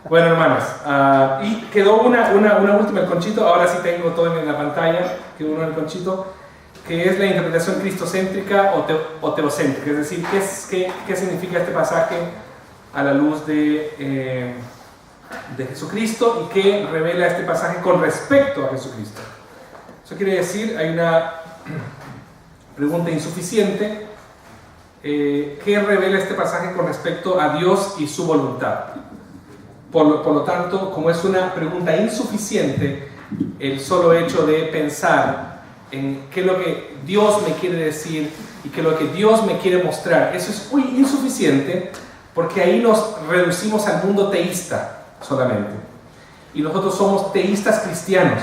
Bueno, hermanos, y quedó una última, el conchito. Ahora sí tengo todo en la pantalla. Quedó uno en el conchito, que es la interpretación cristocéntrica o teocéntrica. Es decir, ¿qué significa este pasaje a la luz de Jesucristo y qué revela este pasaje con respecto a Jesucristo? Eso quiere decir, hay una pregunta insuficiente. ¿Qué revela este pasaje con respecto a Dios y su voluntad? Por lo tanto, como es una pregunta insuficiente, el solo hecho de pensar en qué es lo que Dios me quiere decir y qué es lo que Dios me quiere mostrar, eso es muy insuficiente, porque ahí nos reducimos al mundo teísta solamente. Y nosotros somos teístas cristianos.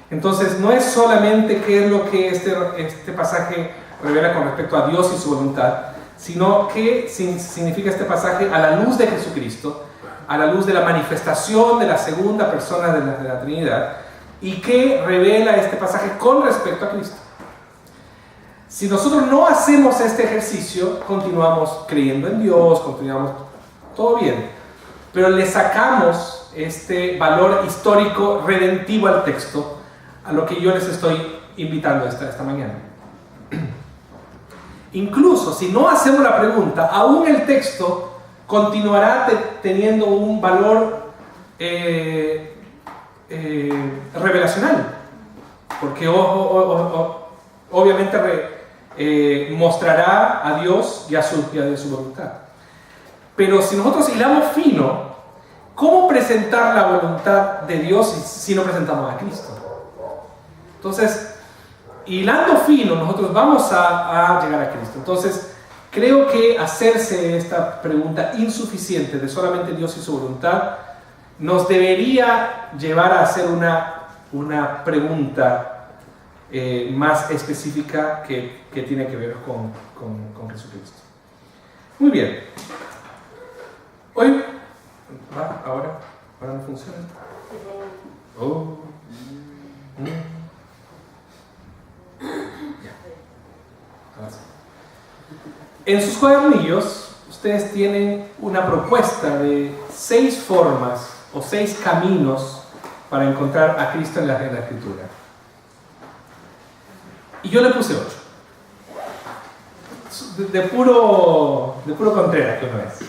Entonces, no es solamente qué es lo que este pasaje revela con respecto a Dios y su voluntad, sino qué significa este pasaje a la luz de Jesucristo, a la luz de la manifestación de la segunda persona de la Trinidad, y qué revela este pasaje con respecto a Cristo. Si nosotros no hacemos este ejercicio, continuamos creyendo en Dios, continuamos todo bien, pero le sacamos este valor histórico redentivo al texto, a lo que yo les estoy invitando esta mañana. Incluso si no hacemos la pregunta, aún el texto continuará teniendo un valor revelacional, porque obviamente mostrará a Dios y a su voluntad. Pero si nosotros hilamos fino, ¿cómo presentar la voluntad de Dios si no presentamos a Cristo? Entonces, hilando fino, nosotros vamos a llegar a Cristo. Entonces, creo que hacerse esta pregunta insuficiente de solamente Dios y su voluntad nos debería llevar a hacer una pregunta más específica que tiene que ver con Jesucristo. Muy bien. Hoy, ahora no funciona. Oh. En sus cuadernillos, ustedes tienen una propuesta de 6 formas o 6 caminos para encontrar a Cristo en la Escritura. Y yo le puse 8. De puro Contreras que uno es.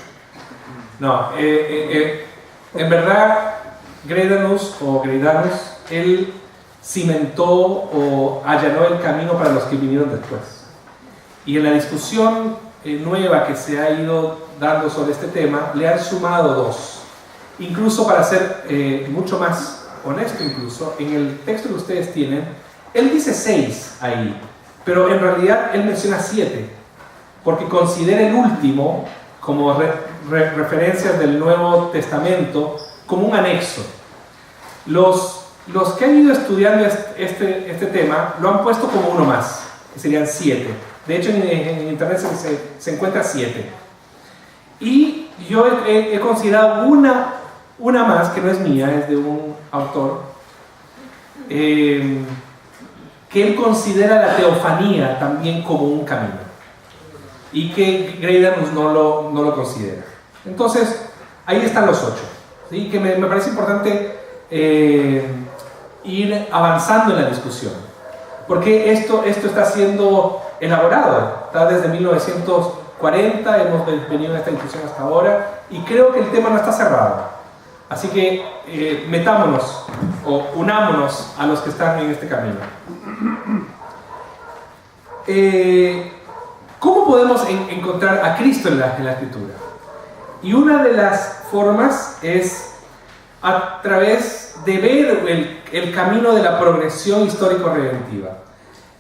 No, en verdad, Greidanus, él cimentó o allanó el camino para los que vinieron después. Y en la discusión nueva que se ha ido dando sobre este tema, le han sumado 2. Incluso para ser mucho más honesto, incluso, en el texto que ustedes tienen, él dice 6 ahí, pero en realidad él menciona 7, porque considera el último como referencias del Nuevo Testamento como un anexo. Los que han ido estudiando este tema lo han puesto como uno más, que serían 7. De hecho, en internet se encuentra 7. Y yo he considerado una más, que no es mía, es de un autor, que él considera la teofanía también como un camino. Y que Greidanus no lo considera. Entonces, ahí están los 8. ¿Sí? Que me parece importante ir avanzando en la discusión. Porque esto está siendo elaborado, está desde 1940, hemos venido en esta discusión hasta ahora, y creo que el tema no está cerrado. Así que metámonos o unámonos a los que están en este camino. ¿Cómo podemos encontrar a Cristo en la Escritura? Y una de las formas es a través de ver el camino de la progresión histórico-redentiva.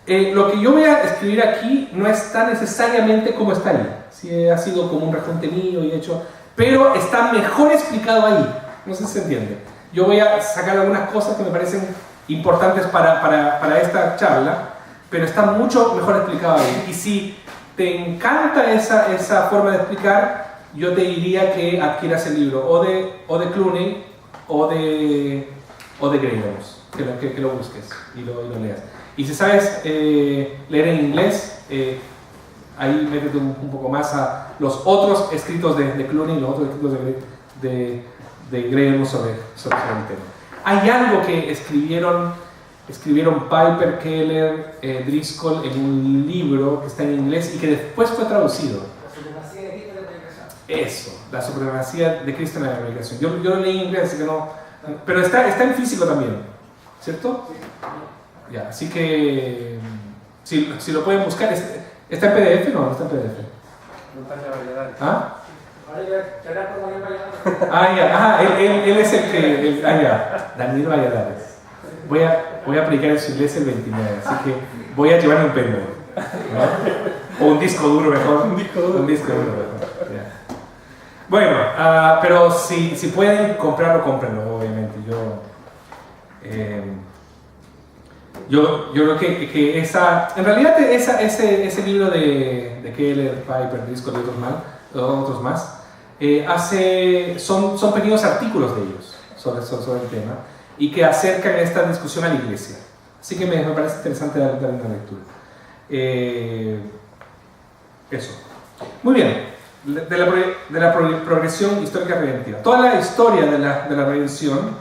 Lo que yo voy a escribir aquí no está necesariamente como está ahí. Sí, ha sido como un rejunte mío y hecho, pero está mejor explicado ahí. No sé si se entiende. Yo voy a sacar algunas cosas que me parecen importantes para esta charla, pero está mucho mejor explicado ahí. Y si te encanta esa forma de explicar, yo te diría que adquieras el libro o de Clooney o de Greidanus, que lo busques y lo leas. Y si sabes leer en inglés, ahí métete un poco más a los otros escritos de Clooney y los otros escritos de Gremos sobre el tema. Hay algo que escribieron Piper, Keller, Driscoll en un libro que está en inglés y que después fue traducido. La supremacía de Cristo en la predicación. Eso, la supremacía de Cristo en la predicación. Yo lo leí en inglés, así que no. Pero está en físico también, ¿cierto? Sí. Ya, así que si lo pueden buscar, ¿está en PDF? No está en PDF. ¿Ah? Ya, él es el que. Ya, Daniel Valladares. Voy a predicar en su iglesia el 29, así que voy a llevarme un pendrive, ¿no? O un disco duro mejor. Un disco duro mejor. Ya. Bueno, pero si pueden comprarlo, cómprenlo, obviamente. Yo creo que en realidad ese libro de Keller, Piper, Driscoll y otros más, son pequeños artículos de ellos sobre el tema y que acercan esta discusión a la iglesia. Así que me parece interesante darle una lectura. Eso. Muy bien. De la progresión histórica redentiva. Toda la historia de la redención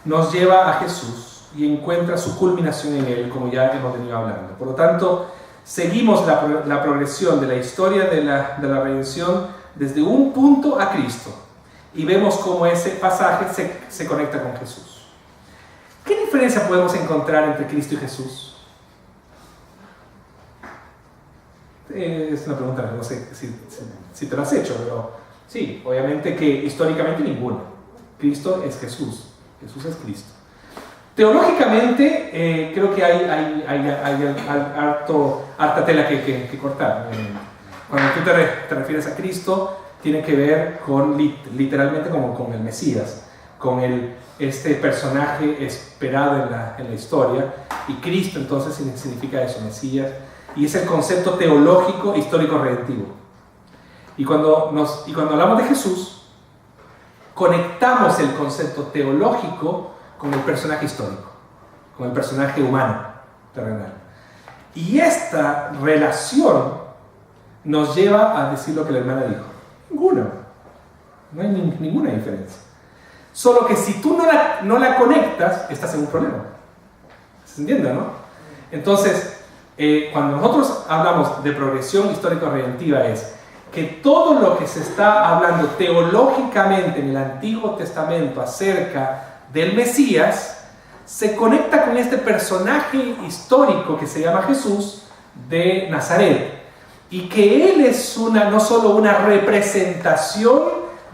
nos lleva a Jesús y encuentra su culminación en Él, como ya hemos venido hablando. Por lo tanto, seguimos la progresión de la historia de la redención desde un punto a Cristo y vemos cómo ese pasaje se conecta con Jesús. ¿Qué diferencia podemos encontrar entre Cristo y Jesús? Es una pregunta, no sé si te lo has hecho, pero sí, obviamente que históricamente ninguna. Cristo es Jesús, Jesús es Cristo. Teológicamente creo que hay harta tela que cortar. Cuando tú te refieres a Cristo, tiene que ver literalmente con el Mesías, con este personaje esperado en la historia, y Cristo entonces significa eso, Mesías, y es el concepto teológico histórico redentivo. Y cuando hablamos de Jesús, conectamos el concepto teológico con el personaje histórico, con el personaje humano, terrenal. Y esta relación nos lleva a decir lo que la hermana dijo. No hay ninguna diferencia. Solo que si tú no la conectas, estás en un problema. ¿Se entiende, no? Entonces, cuando nosotros hablamos de progresión histórico-redentiva es que todo lo que se está hablando teológicamente en el Antiguo Testamento acerca del Mesías se conecta con este personaje histórico que se llama Jesús de Nazaret, y que él es no solo una representación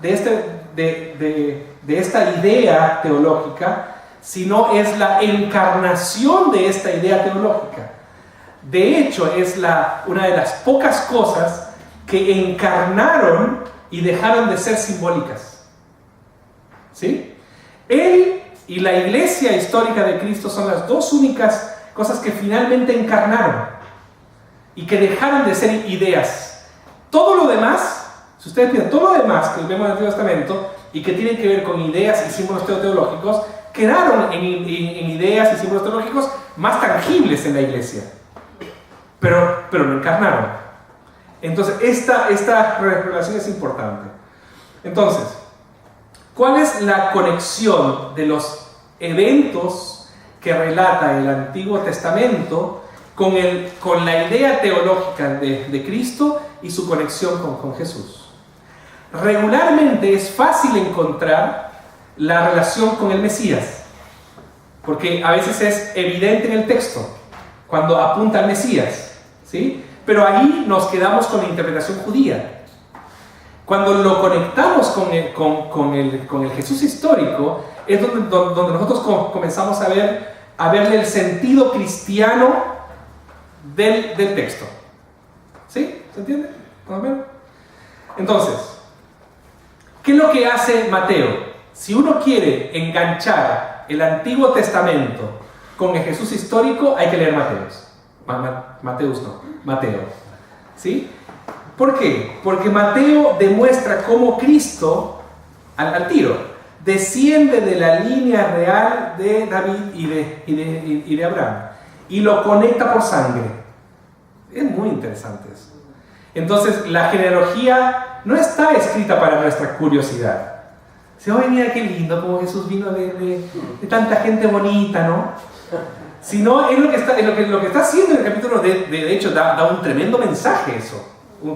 de esta idea teológica, sino es la encarnación de esta idea teológica. De hecho, es una de las pocas cosas que encarnaron y dejaron de ser simbólicas. ¿Sí? Él y la iglesia histórica de Cristo son las dos únicas cosas que finalmente encarnaron y que dejaron de ser ideas. Todo lo demás, si ustedes piensan, todo lo demás que vemos en el Antiguo Testamento y que tienen que ver con ideas y símbolos teológicos, quedaron en ideas y símbolos teológicos más tangibles en la iglesia, pero no encarnaron. Entonces, esta relación es importante. Entonces, ¿cuál es la conexión de los eventos que relata el Antiguo Testamento con la idea teológica de Cristo y su conexión con Jesús? Regularmente es fácil encontrar la relación con el Mesías, porque a veces es evidente en el texto cuando apunta al Mesías, ¿sí? Pero ahí nos quedamos con la interpretación judía. Cuando lo conectamos con el Jesús histórico, es donde nosotros comenzamos a verle el sentido cristiano del texto. ¿Sí? ¿Se entiende? Entonces, ¿qué es lo que hace Mateo? Si uno quiere enganchar el Antiguo Testamento con el Jesús histórico, hay que leer Mateo. ¿Sí? ¿Por qué? Porque Mateo demuestra cómo Cristo, al tiro, desciende de la línea real de David y de Abraham y lo conecta por sangre. Es muy interesante eso. Entonces, la genealogía no está escrita para nuestra curiosidad, Dice, oye, mira qué lindo como Jesús vino de tanta gente bonita, ¿no? Sino es lo que está haciendo en el capítulo, de hecho, da un tremendo mensaje eso,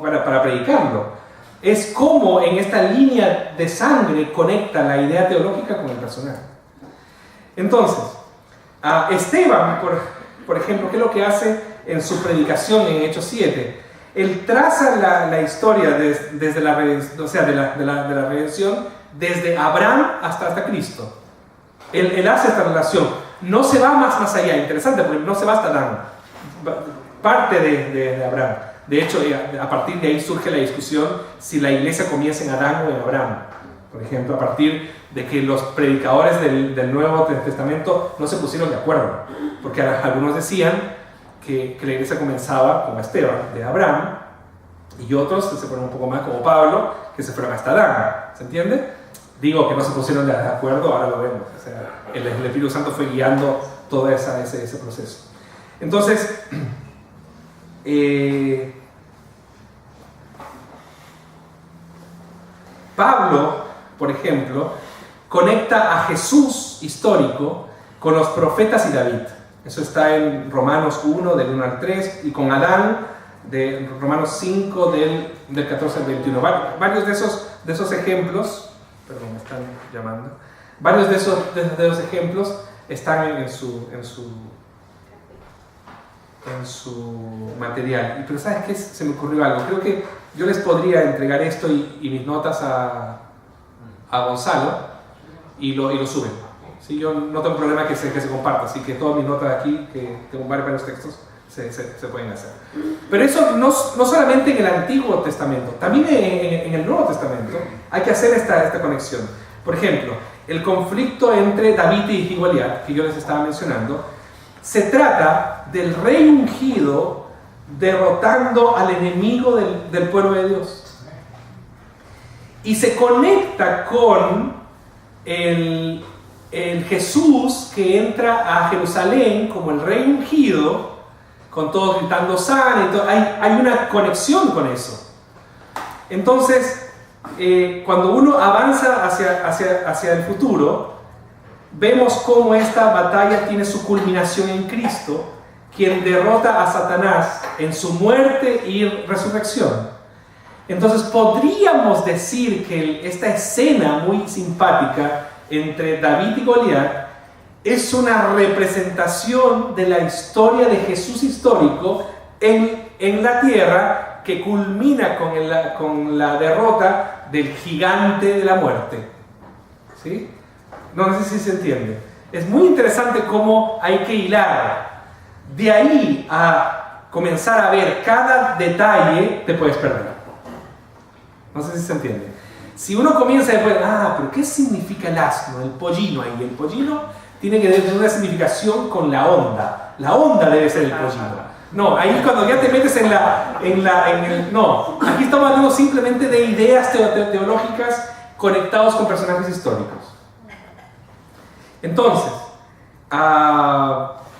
para predicarlo. Es cómo en esta línea de sangre conecta la idea teológica con el personaje. Entonces, Esteban, por ejemplo, ¿qué es lo que hace en su predicación en Hechos 7? Él traza la historia desde la redención, desde Abraham hasta Cristo. Él hace esta relación. No se va más allá. Interesante, porque no se va hasta Adán. Parte de Abraham. De hecho, a partir de ahí surge la discusión si la iglesia comienza en Adán o en Abraham. Por ejemplo, a partir de que los predicadores del Nuevo Testamento no se pusieron de acuerdo. Porque algunos decían que la iglesia comenzaba con Esteban, de Abraham, y otros se fueron un poco más como Pablo, que se fueron hasta Adán. ¿Se entiende? Digo que no se pusieron de acuerdo, ahora lo vemos. O sea, el Espíritu Santo fue guiando todo ese proceso. Entonces, Pablo, por ejemplo, conecta a Jesús histórico con los profetas y David. Eso está en Romanos 1, del 1 al 3, y con Adán, de Romanos 5, del 14 al 21. Varios de esos ejemplos, perdón, me están llamando, varios de esos ejemplos están en su material. Pero ¿sabes qué? Se me ocurrió algo. Creo que yo les podría entregar esto y mis notas a Gonzalo y lo suben. ¿Sí? Yo no tengo problema que se comparta, así que todas mis notas aquí, que tengo varios textos, se pueden hacer. Pero eso no solamente en el Antiguo Testamento, también en el Nuevo Testamento hay que hacer esta conexión. Por ejemplo, el conflicto entre David y Goliat, que yo les estaba mencionando, se trata del rey ungido derrotando al enemigo del pueblo de Dios. Y se conecta con el Jesús que entra a Jerusalén como el rey ungido, con todos gritando sana, hay una conexión con eso. Entonces, cuando uno avanza hacia el futuro, vemos cómo esta batalla tiene su culminación en Cristo, quien derrota a Satanás en su muerte y resurrección. Entonces podríamos decir que esta escena muy simpática entre David y Goliat es una representación de la historia de Jesús histórico en la tierra, que culmina con la derrota del gigante de la muerte. ¿Sí? No sé si se entiende. Es muy interesante cómo hay que hilar. De ahí a comenzar a ver cada detalle, te puedes perder. No sé si se entiende. Si uno comienza después, pero ¿qué significa el asno, el pollino ahí? El pollino tiene que tener una significación con la onda. La onda debe ser el pollino. No, ahí cuando ya te metes no, aquí estamos hablando simplemente de ideas teológicas conectados con personajes históricos. Entonces,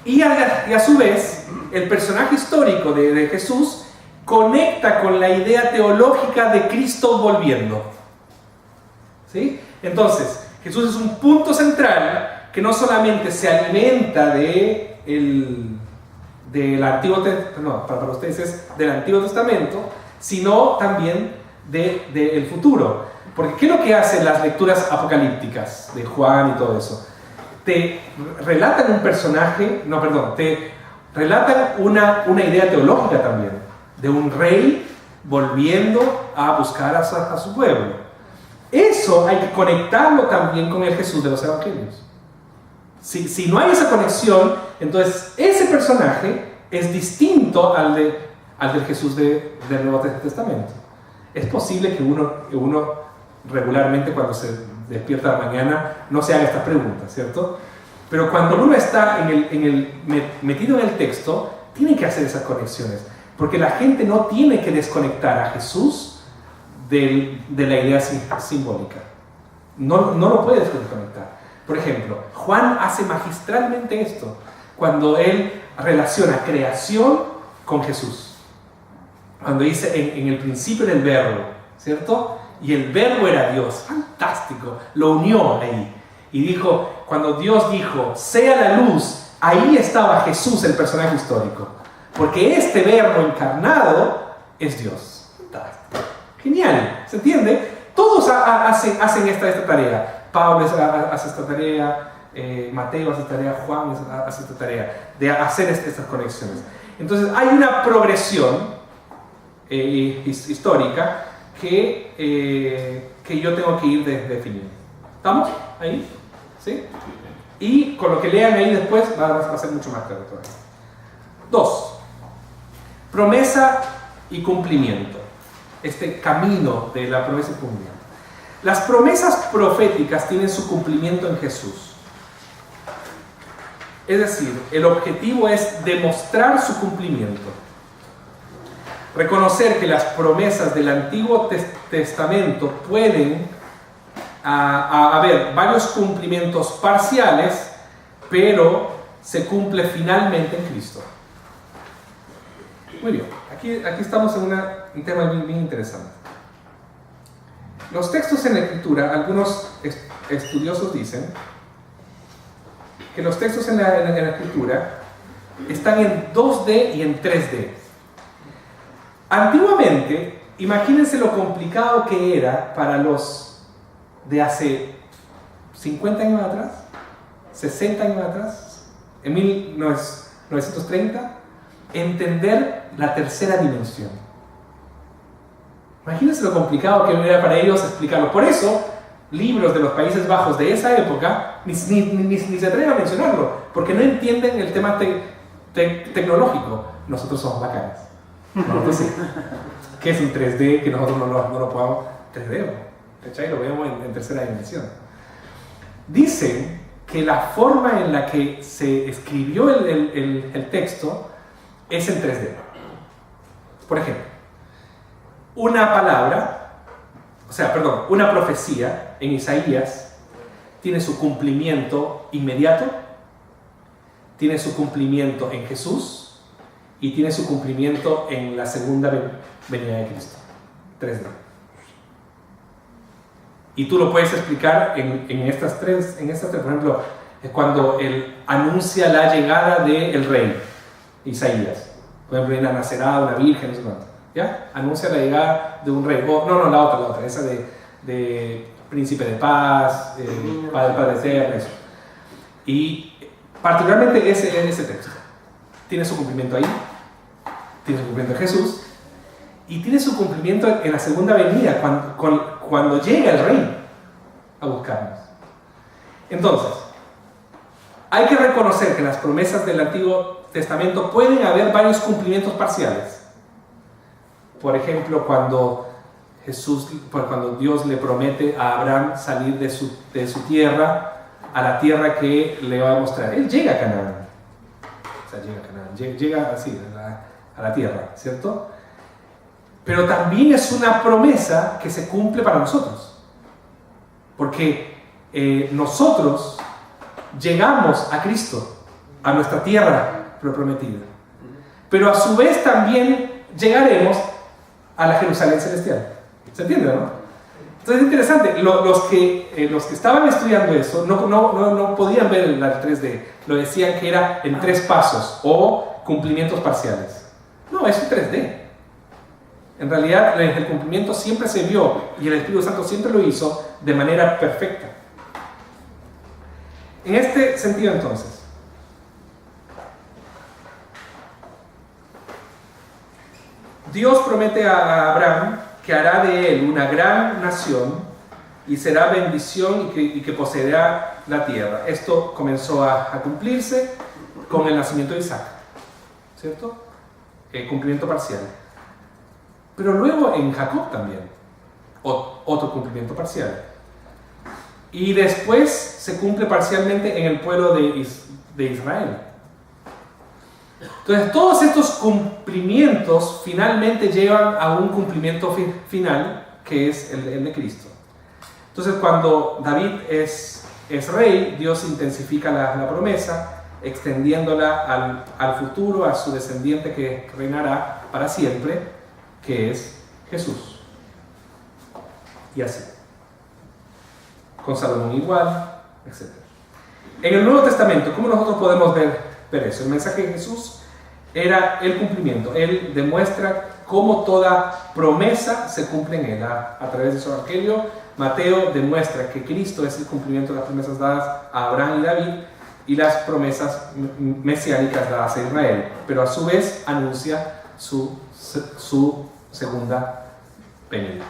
y a su vez, el personaje histórico de Jesús conecta con la idea teológica de Cristo volviendo. ¿Sí? Entonces, Jesús es un punto central que no solamente se alimenta del Antiguo Testamento, no, para ustedes es del Antiguo Testamento, sino también del futuro. Porque ¿qué es lo que hacen las lecturas apocalípticas de Juan y todo eso? Te relatan un personaje, te relatan una idea teológica también, de un rey volviendo a buscar a su pueblo. Eso hay que conectarlo también con el Jesús de los Evangelios. Si no hay esa conexión, entonces ese personaje es distinto al del Jesús del Nuevo Testamento. Es posible que uno regularmente, cuando se despierta de mañana, no se haga esta pregunta, ¿cierto? Pero cuando uno está metido en el texto, tiene que hacer esas conexiones, porque la gente no tiene que desconectar a Jesús de la idea simbólica. No lo puede desconectar. Por ejemplo, Juan hace magistralmente esto cuando él relaciona creación con Jesús. Cuando dice en el principio del verbo, ¿cierto? y el verbo era Dios. Fantástico, lo unió ahí. Y dijo, cuando Dios dijo, sea la luz, ahí estaba Jesús, el personaje histórico. Porque este verbo encarnado es Dios. Fantástico. Genial, ¿se entiende? Todos hacen esta tarea. Pablo hace esta tarea, Mateo hace esta tarea, Juan hace esta tarea, de hacer estas conexiones. Entonces hay una progresión histórica que yo tengo que ir definiendo. ¿Estamos ahí? ¿Sí? Y con lo que lean ahí después va a ser mucho más claro todavía. 2. Promesa y cumplimiento. Este camino de la promesa y cumplimiento. Las promesas proféticas tienen su cumplimiento en Jesús. Es decir, el objetivo es demostrar su cumplimiento. Reconocer que las promesas del Antiguo Testamento pueden haber varios cumplimientos parciales, pero se cumple finalmente en Cristo. Muy bien, aquí estamos en un tema bien interesante. Los textos en la Escritura, algunos estudiosos dicen que los textos en la Escritura están en 2D y en 3D. Antiguamente, imagínense lo complicado que era para los de hace 50 años atrás, 60 años atrás, en 1930, entender la tercera dimensión. Imagínense lo complicado que era para ellos explicarlo. Por eso, libros de los Países Bajos de esa época ni se atreven a mencionarlo, porque no entienden el tema tecnológico. Nosotros somos bacanas. Nosotros sí. ¿Qué es un 3D que nosotros no lo podamos? 3D, ¿cachai? Lo vemos en tercera dimensión. Dicen que la forma en la que se escribió el texto es en 3D. Por ejemplo, una profecía en Isaías tiene su cumplimiento inmediato, tiene su cumplimiento en Jesús y tiene su cumplimiento en la segunda venida de Cristo. 3D. Y tú lo puedes explicar en estas tres. Por ejemplo, cuando él anuncia la llegada del rey, Isaías. Por ejemplo, nacerá una virgen, no sé cuánto. ¿Ya? Anuncia la llegada de un rey. La otra, esa de príncipe de paz, padre eterno, eso. Y particularmente ese texto. Tiene su cumplimiento ahí, tiene su cumplimiento en Jesús, y tiene su cumplimiento en la segunda venida, cuando llega el rey a buscarnos. Entonces, hay que reconocer que en las promesas del Antiguo Testamento pueden haber varios cumplimientos parciales. Por ejemplo, cuando Dios le promete a Abraham salir de su tierra a la tierra que le va a mostrar. Él llega a Canaán. O sea, llega a Canaán, llega así a la tierra, ¿cierto? Pero también es una promesa que se cumple para nosotros. Porque nosotros llegamos a Cristo, a nuestra tierra prometida. Pero a su vez también llegaremos a la Jerusalén celestial. ¿Se entiende, no? Entonces es interesante. Los que estaban estudiando eso no podían ver el 3D. Lo decían que era en 3 pasos o cumplimientos parciales. No, es un 3D. En realidad el cumplimiento siempre se vio y el Espíritu Santo siempre lo hizo de manera perfecta. En este sentido, entonces, Dios promete a Abraham que hará de él una gran nación y será bendición y que poseerá la tierra. Esto comenzó a cumplirse con el nacimiento de Isaac, ¿cierto? Cumplimiento parcial. Pero luego en Jacob también, otro cumplimiento parcial. Y después se cumple parcialmente en el pueblo de Israel. Entonces todos estos cumplimientos finalmente llevan a un cumplimiento final, que es el de Cristo. Entonces cuando David es rey, Dios intensifica la promesa, extendiéndola al futuro, a su descendiente que reinará para siempre, que es Jesús. y así. Con Salomón igual, etc. En el Nuevo Testamento, ¿cómo nosotros podemos ver eso? El mensaje de Jesús era el cumplimiento. Él demuestra cómo toda promesa se cumple en Él. A través de su evangelio, Mateo demuestra que Cristo es el cumplimiento de las promesas dadas a Abraham y David y las promesas mesiánicas dadas a Israel, pero a su vez anuncia su segunda venida.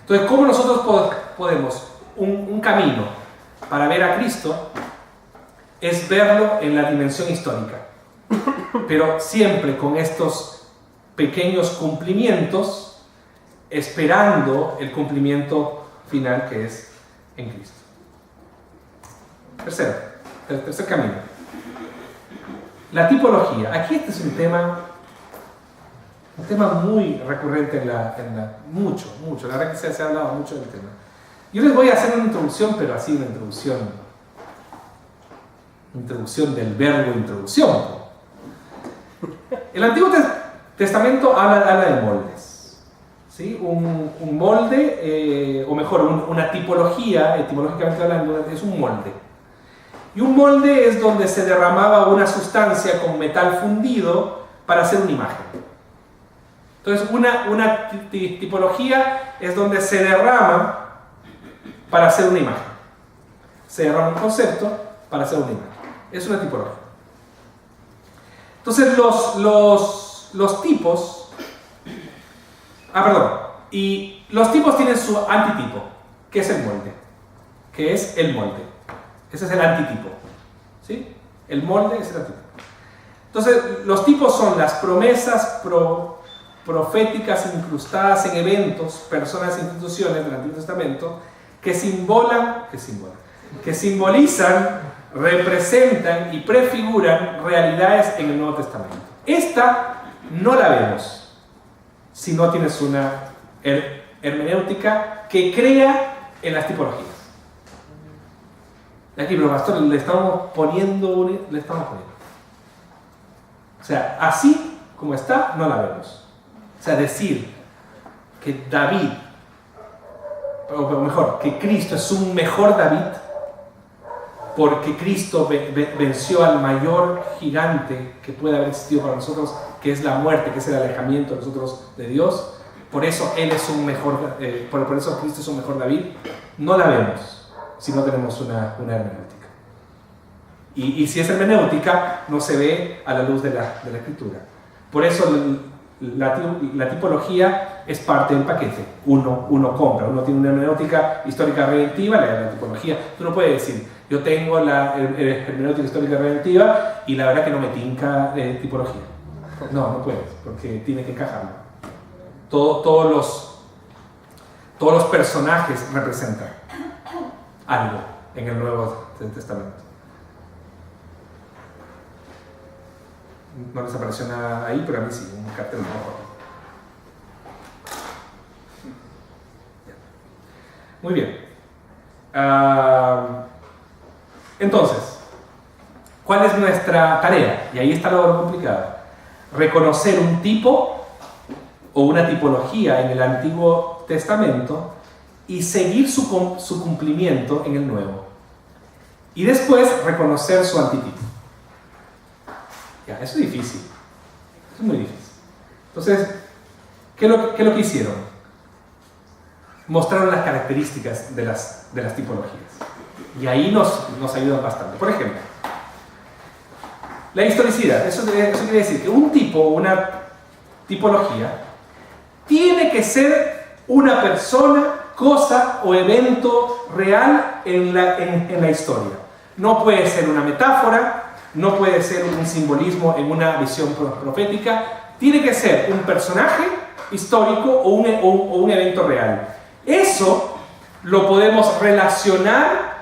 Entonces, ¿cómo nosotros podemos? Un camino para ver a Cristo es verlo en la dimensión histórica, pero siempre con estos pequeños cumplimientos, esperando el cumplimiento final que es en Cristo. Tercer camino. La tipología. Aquí este es un tema muy recurrente mucho. La verdad que se ha hablado mucho del tema. Yo les voy a hacer una introducción, pero así una introducción del verbo introducción. El Antiguo Testamento habla de moldes, ¿sí? Un molde, o mejor, una tipología, etimológicamente hablando, es un molde. Y un molde es donde se derramaba una sustancia con metal fundido para hacer una imagen. Entonces, una tipología es donde se derrama para hacer una imagen. Se derrama un concepto para hacer una imagen. Es una tipología. Entonces, los tipos... Y los tipos tienen su antitipo, que es el molde. Que es el molde. Ese es el antitipo. ¿Sí? El molde es el antitipo. Entonces, los tipos son las promesas proféticas incrustadas en eventos, personas e instituciones del Antiguo Testamento que simbolizan, representan y prefiguran realidades en el Nuevo Testamento. Esta no la vemos si no tienes una hermenéutica que crea en las tipologías. Aquí, pero pastor, le estamos poniendo. O sea, así como está, no la vemos. O sea, decir que David, o mejor, que Cristo es un mejor David, porque Cristo venció al mayor gigante que puede haber existido para nosotros, que es la muerte, que es el alejamiento de nosotros de Dios. Por eso Él es un mejor, por eso Cristo es un mejor David. No la vemos si no tenemos una hermenéutica. Y si es hermenéutica, no se ve a la luz de la Escritura. Por eso la tipología es parte del paquete. Uno compra, uno tiene una hermenéutica histórica redentiva, la tipología. Tú no puedes decir, yo tengo la hermenéutica histórica redentiva y la verdad que no me tinca tipología. No puedes, porque tiene que encajarlo. Todos los personajes representan algo en el Nuevo Testamento. No les apareció nada ahí, pero a mí sí, un cartel rojo. Muy bien. Entonces, ¿cuál es nuestra tarea? Y ahí está lo complicado. Reconocer un tipo o una tipología en el Antiguo Testamento y seguir su cumplimiento en el Nuevo. Y después reconocer su antitipo. Ya, eso es difícil. Eso es muy difícil. Entonces, ¿qué es lo que hicieron? Mostraron las características de las tipologías. Y ahí nos ayudan bastante. Por ejemplo, la historicidad. Eso quiere decir que un tipo o una tipología tiene que ser una persona, cosa o evento real en la historia. No puede ser una metáfora, no puede ser un simbolismo en una visión profética, tiene que ser un personaje histórico o un evento real. Eso lo podemos relacionar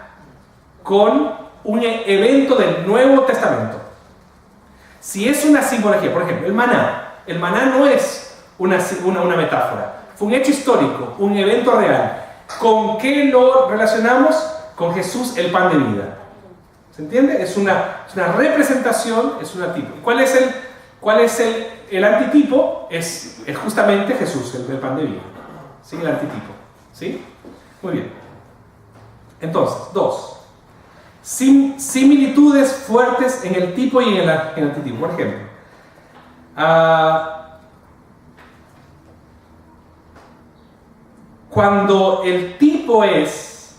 con un evento del Nuevo Testamento. Si es una simbología, por ejemplo, el maná no es una metáfora, fue un hecho histórico, un evento real. ¿Con qué lo relacionamos? Con Jesús, el pan de vida. ¿Se entiende? Es una representación, es una tipo. ¿Cuál es el antitipo? Es justamente Jesús, el pan de vida. ¿Sí? El antitipo. ¿Sí? Muy bien. Entonces, 2. Similitudes fuertes en el tipo y en el antitipo. Por ejemplo, cuando el tipo es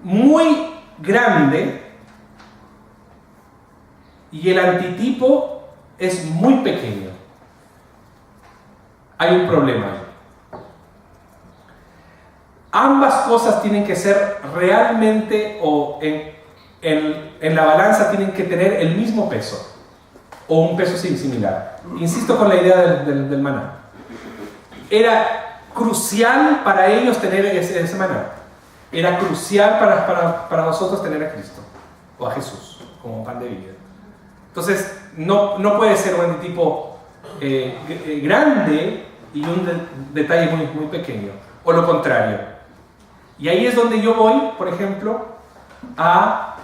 muy grande y el antitipo es muy pequeño, hay un problema ahí. Ambas cosas tienen que ser realmente, o en la balanza tienen que tener el mismo peso, o un peso similar. Insisto con la idea del maná. Era crucial para ellos tener ese maná. Era crucial para nosotros tener a Cristo, o a Jesús, como pan de vida. Entonces, no puede ser un antitipo grande y un detalle muy pequeño, o lo contrario. Y ahí es donde yo voy, por ejemplo, a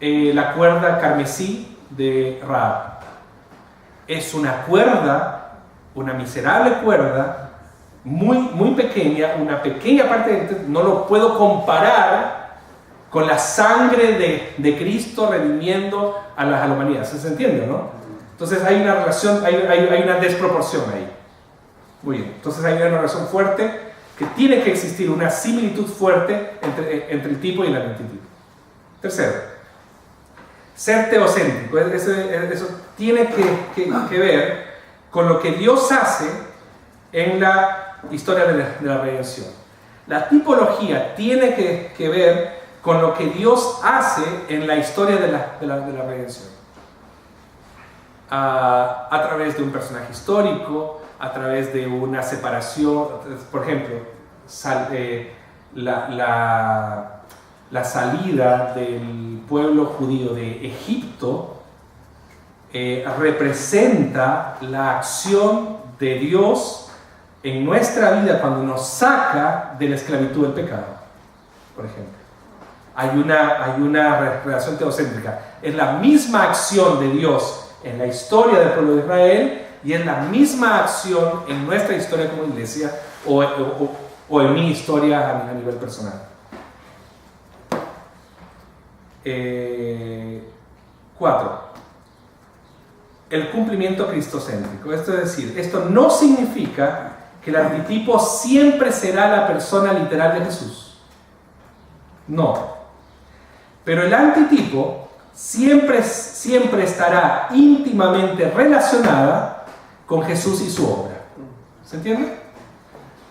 la cuerda carmesí de Rahab. Es una cuerda, una miserable cuerda, muy pequeña, una pequeña parte, no lo puedo comparar con la sangre de Cristo redimiendo a la humanidad. ¿Se entiende, no? Entonces hay una relación, hay una desproporción ahí. Muy bien, entonces hay una relación fuerte, que tiene que existir una similitud fuerte entre el tipo y el antitipo. Tercero, ser teocéntrico. Eso tiene que ver con lo que Dios hace en la historia de la redención. La tipología tiene que ver con lo que Dios hace en la historia de la redención. A través de un personaje histórico, a través de una separación. Por ejemplo, la salida del pueblo judío de Egipto representa la acción de Dios en nuestra vida cuando nos saca de la esclavitud del pecado, por ejemplo. Hay una relación teocéntrica. Es la misma acción de Dios en la historia del pueblo de Israel y es la misma acción en nuestra historia como iglesia o en mi historia a nivel personal. 4. El cumplimiento cristocéntrico. Esto es decir, esto no significa que el antitipo siempre será la persona literal de Jesús. No. Pero el antitipo siempre estará íntimamente relacionada con Jesús y su obra. ¿Se entiende?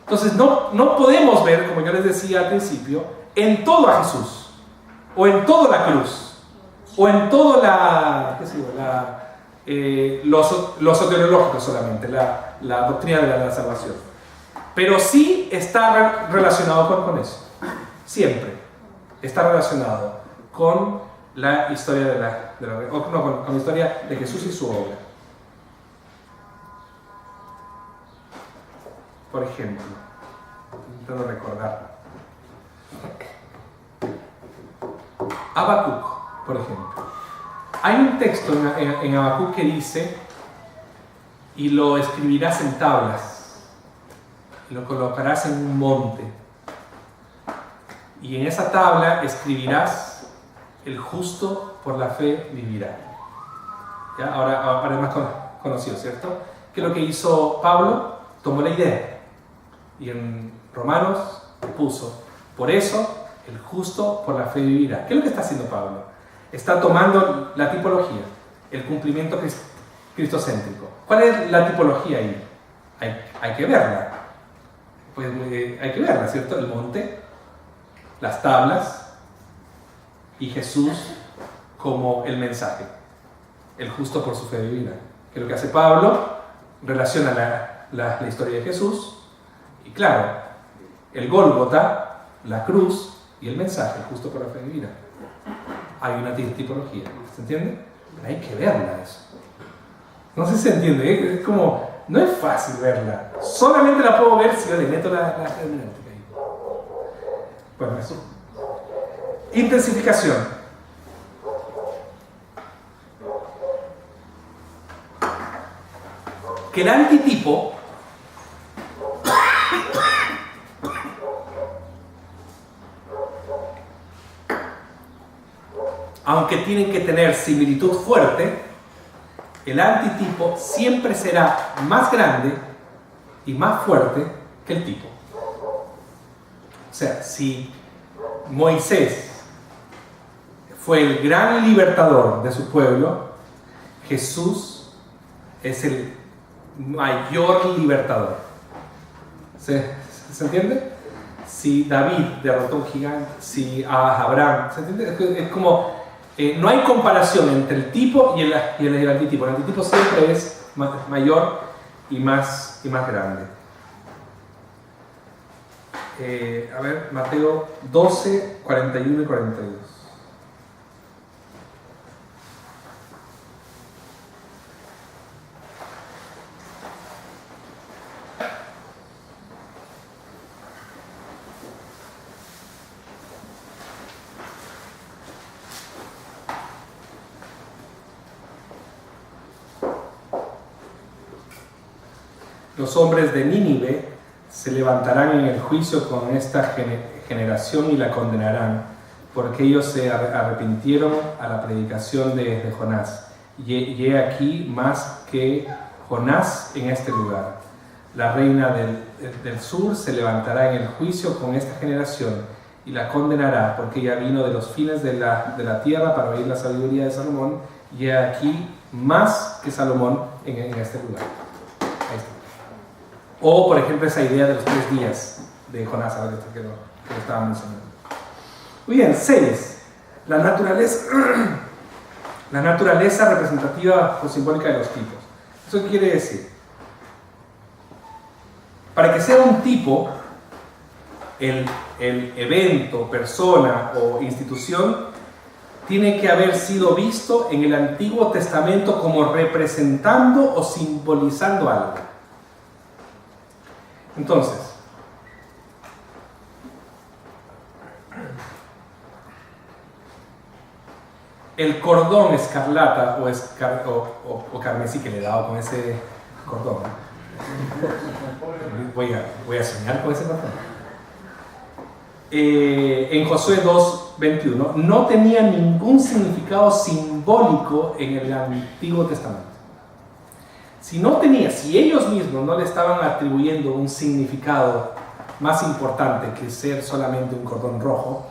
Entonces no podemos ver, como yo les decía al principio, en todo a Jesús, o en toda la cruz, o en todo lo soteriológico solamente, la doctrina de la salvación. Pero sí está relacionado con eso. Siempre está relacionado con la historia con la historia de Jesús y su obra. Por ejemplo, intento recordar. Habacuc, por ejemplo. Hay un texto en Habacuc que dice: y lo escribirás en tablas, y lo colocarás en un monte, y en esa tabla escribirás: el justo por la fe vivirá. ¿Ya? Ahora es más conocido, ¿cierto? ¿Qué es lo que hizo Pablo? Tomó la idea y en Romanos puso: por eso el justo por la fe vivirá. ¿Qué es lo que está haciendo Pablo? Está tomando la tipología, el cumplimiento cristocéntrico. ¿Cuál es la tipología ahí? Hay que verla. Pues hay que verla, ¿cierto? El monte, las tablas y Jesús como el mensaje. El justo por su fe vivirá. ¿Qué es lo que hace Pablo? Relaciona la historia de Jesús y, claro, el Gólgota, la cruz y el mensaje, el justo por la fe vivirá. Hay una tipología, ¿se entiende? Pero hay que verla eso. No sé si se entiende, ¿eh? Es como, no es fácil verla. Solamente la puedo ver si yo le meto la hermenéutica ahí. Bueno, eso. Intensificación. Que el antitipo aunque tienen que tener similitud fuerte, el antitipo siempre será más grande y más fuerte que el tipo. O sea, si Moisés fue el gran libertador de su pueblo, Jesús es el mayor libertador. ¿Se entiende? Si David derrotó a un gigante, si a Abraham, ¿se entiende? Es como, no hay comparación entre el tipo y el antitipo. El antitipo siempre es mayor y más grande. A ver, Mateo 12, 41 y 42. Los hombres de Nínive se levantarán en el juicio con esta generación y la condenarán, porque ellos se arrepintieron a la predicación de Jonás. Y he aquí más que Jonás en este lugar. La reina del sur se levantará en el juicio con esta generación y la condenará, porque ella vino de los fines de la tierra para oír la sabiduría de Salomón, y he aquí más que Salomón en este lugar. Ahí está. O, por ejemplo, esa idea de los 3 días de Jonás, que lo estaba mencionando. Muy bien, 6. La naturaleza representativa o simbólica de los tipos. ¿Eso qué quiere decir? Para que sea un tipo, el evento, persona o institución tiene que haber sido visto en el Antiguo Testamento como representando o simbolizando algo. Entonces, el cordón escarlata o carmesí que le he dado con ese cordón, voy a soñar con ese cordón, en Josué 2:21 no tenía ningún significado simbólico en el Antiguo Testamento. Si ellos mismos no le estaban atribuyendo un significado más importante que ser solamente un cordón rojo,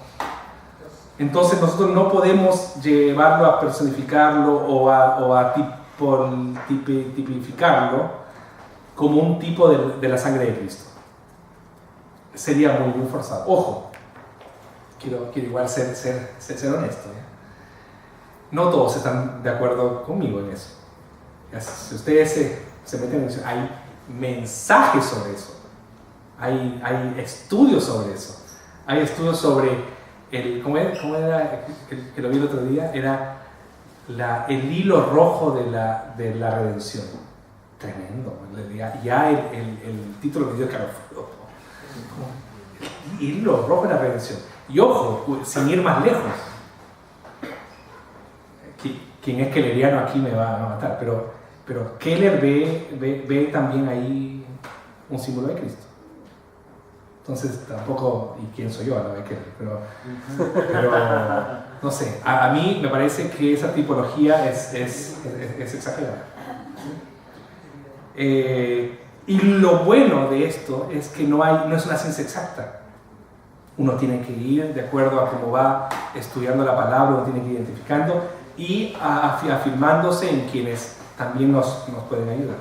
entonces nosotros no podemos llevarlo a personificarlo o a tipificarlo como un tipo de la sangre de Cristo. Sería muy forzado. Ojo, quiero igual ser honesto, ¿eh? No todos están de acuerdo conmigo en eso. Si ustedes se meten en eso, hay mensajes sobre eso, hay estudios sobre eso, hay estudios sobre ¿cómo era que lo vi el otro día? Era el hilo rojo de la redención. Tremendo. Ya el título me dio calofrío. El hilo rojo de la redención. Y ojo, sin ir más lejos, quien es kelleriano aquí me va a matar, pero Keller ve también ahí un símbolo de Cristo. Entonces tampoco, ¿y quién soy yo a la vez Keller? Pero no sé, a mí me parece que esa tipología es exagerada. Y lo bueno de esto es que no es una ciencia exacta. Uno tiene que ir de acuerdo a cómo va estudiando la palabra, uno tiene que ir identificando y afirmándose en quienes también nos pueden ayudar.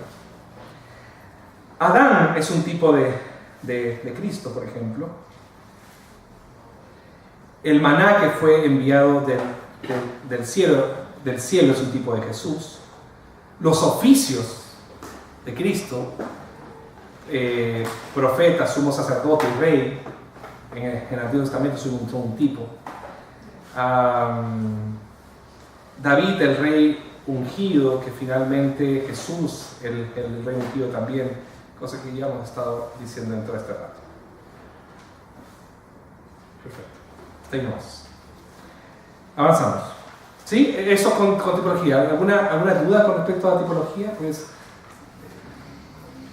Adán es un tipo de Cristo, por ejemplo. El maná que fue enviado del cielo es un tipo de Jesús. Los oficios de Cristo, profeta, sumo sacerdote y rey, en el Antiguo Testamento son un tipo. David, el rey ungido, que finalmente Jesús, el rey ungido también, cosa que ya hemos estado diciendo en todo este rato. Perfecto. Seguimos. Avanzamos. ¿Sí? Eso con tipología. ¿Alguna duda con respecto a la tipología? Pues,